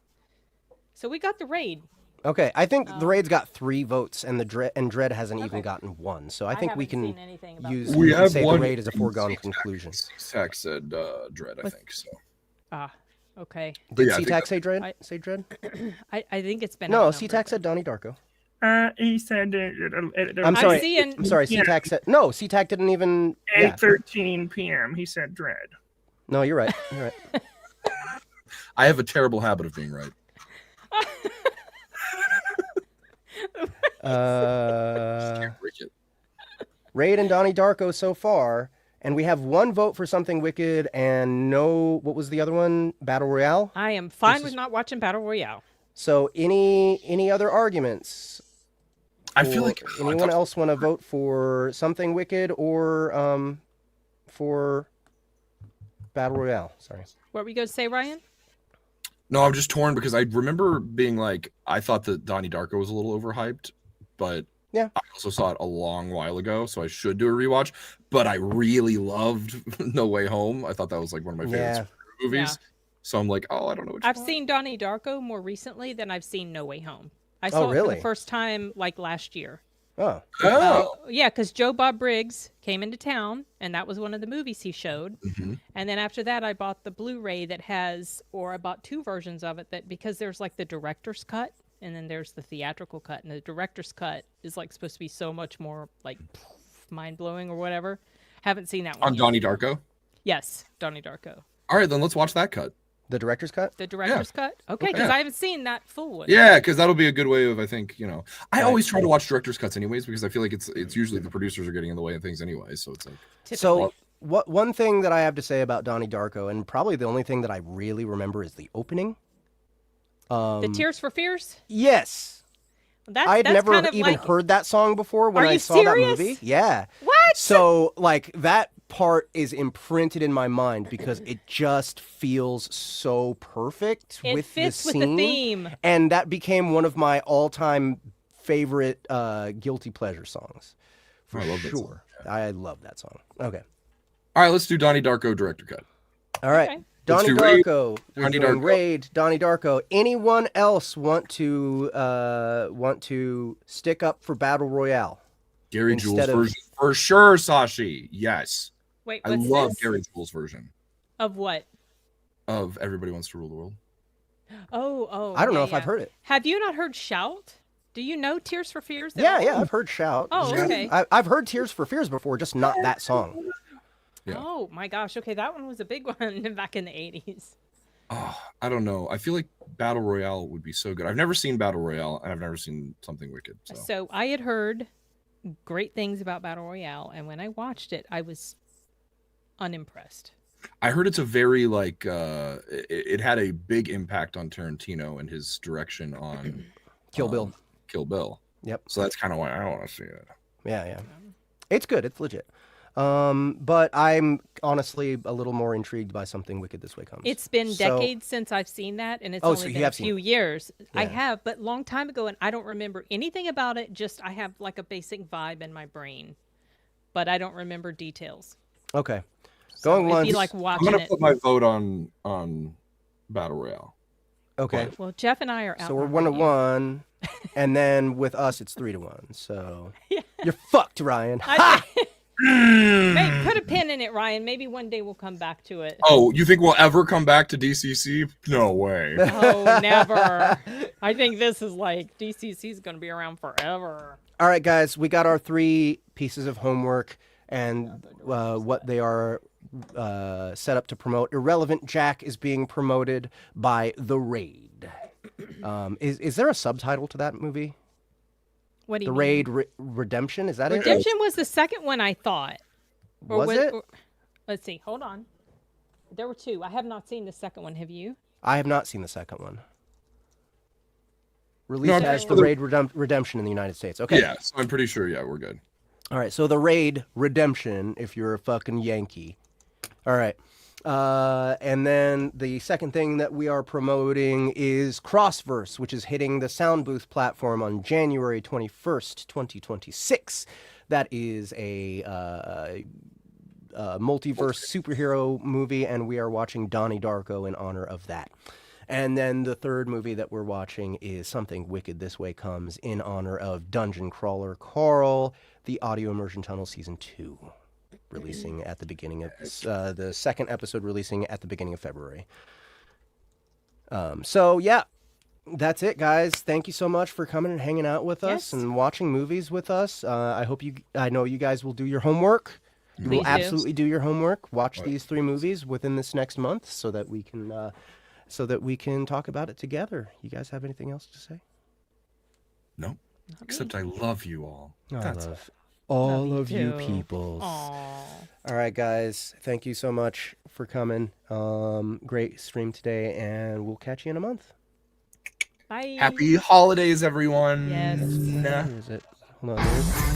So we got the Raid. Okay, I think the Raid's got 3 votes, and Dread hasn't even gotten 1. So I think we haven't can seen anything about use this. We we can have say one the Raid is a in foregone CTAC. conclusion. CTAC said Dread, I think so. Okay. But Did yeah, I think CTAC say Dread? Say Dread? I think it's been No, outnumbered, CTAC said Donnie Darko. He said I'm sorry. seeing- I'm sorry. Yeah. CTAC said no. CTAC didn't even. Yeah. 8:13 p.m. He said Dread. No, you're right. You're right. I have a terrible habit of being right. Can't break it. Raid and Donnie Darko so far, and we have 1 vote for Something Wicked and no. What was the other one? Battle Royale. I am fine with not watching Battle Royale. So any other arguments? I feel Or like anyone else want to vote for Something Wicked or for Battle Royale? Sorry. What were you going to say, Ryan? No, I'm just torn because I remember being like, I thought that Donnie Darko was a little overhyped, but Yeah. I also saw it a long while ago, so I should do a rewatch. But I really loved No Way Home. I thought that was like one of my favorite movies. Yeah. So I'm like, oh, I don't know which I've one. seen Donnie Darko more recently than I've seen No Way Home. I saw it for really? the first time like last year. Oh. Oh, Yeah, because Joe Bob Briggs came into town, and that was one of the movies he showed. Mhm. And then after that, I bought the Blu-ray that has, or I bought 2 versions of it that because there's like the director's cut, and then there's the theatrical cut, and the director's cut is like supposed to be so much more like mind blowing or whatever. Haven't seen that one on yet. Donnie Darko. Yes, Donnie Darko. All right, then let's watch that cut. The director's cut? The director's cut? Okay, because Yeah. I haven't seen that full one. Yeah, because that'll be a good way of, I think, I Right. always try to watch director's cuts anyways, because I feel like it's usually the producers are getting in the way of things anyway. So it's like, So one thing that I have to say about Donnie Darko, and probably the only thing that I really remember, is the opening. The Tears for Fears? Yes. I had That's never kind of even like, heard that song before when Are I you saw serious? that movie. Yeah. What? So like that part is imprinted in my mind because it just feels so perfect It with fits the with scene. the theme. And that became one of my all-time favorite guilty pleasure songs. For I love that sure. song. I love that song. Okay. all right, let's do Donnie Darko director cut. All right. Okay. Donnie Let's do Raid. Darko. We're Donnie doing Darko. Raid. Donnie Darko. Anyone else want to stick up for Battle Royale? Gary Jules Instead of- version for sure, Sashi. Yes, Wait, I what's love this? Gary Jules version Of what? of Everybody Wants to Rule the World. Oh. I don't know yeah, if I've yeah. heard it. Have you not heard Shout? Do you know Tears for Fears? at Yeah, all? yeah, I've heard Shout. Oh, okay. I've heard Tears for Fears before, just not that song. Yeah. Oh my gosh. Okay, that one was a big one back in the 80s. Oh, I don't know. I feel like Battle Royale would be so good. I've never seen Battle Royale, and I've never seen Something Wicked. So I had heard great things about Battle Royale, and when I watched it, I was unimpressed. I heard it's a very like it had a big impact on Tarantino and his direction on Kill Bill. Kill Bill. Yep. So that's kind of why I want to see it. Yeah. It's good. It's legit. But I'm honestly a little more intrigued by Something Wicked This Way Comes. It's been So- decades since I've seen that, and it's Oh, so only you been a have seen few years. I Yeah. have, but long time ago, and I don't remember anything about it. Just I have like a basic vibe in my brain, but I don't remember details. Okay. So Going it'd be once. like I'm watching gonna it. put my vote on Battle Royale. Okay. Well, Jeff and I are out. So we're 1-1, and then with us it's 3-1. So you're fucked, Ryan. Put a pin in it, Ryan. Maybe one day we'll come back to it. Oh, you think we'll ever come back to DCC? No way. Oh, never. I think this is like DCC is going to be around forever. All right, guys, we got our 3 pieces of homework and what they are set up to promote. Irrelevant Jack is being promoted by The Raid. Is there a subtitle to that movie? What do you The mean? Raid Redemption? Is that it? Redemption was the second one I thought. Was it? Let's see. Hold on. There were 2. I have not seen the second one. Have you? I have not seen the second one. Released I'm as sure The Raid Redemption in the United States. Okay. Yeah, so I'm pretty sure. Yeah, we're good. All right, so The Raid Redemption, if you're a fucking Yankee. All right. And then the second thing that we are promoting is Crossverse, which is hitting the Soundbooth platform on January 21st, 2026. That is a multiverse superhero movie, and we are watching Donnie Darko in honor of that. And then the third movie that we're watching is Something Wicked This Way Comes in honor of Dungeon Crawler Carl, the Audio Immersion Tunnel Season 2, releasing at the beginning of the second episode releasing at the beginning of February. So yeah, that's it, guys. Thank you so much for coming and hanging out with us Yes. and watching movies with us. I know you guys will do your homework. You Please will do. absolutely do your homework. Watch these 3 movies within this next month so that we can talk about it together. You guys have anything else to say? No, except I love you all. I That's love all Love of you you too. peoples. Aww. All right, guys. Thank you so much for coming. Great stream today, and we'll catch you in a month. Bye. Happy holidays, everyone. Yes. Where is it? Hold on.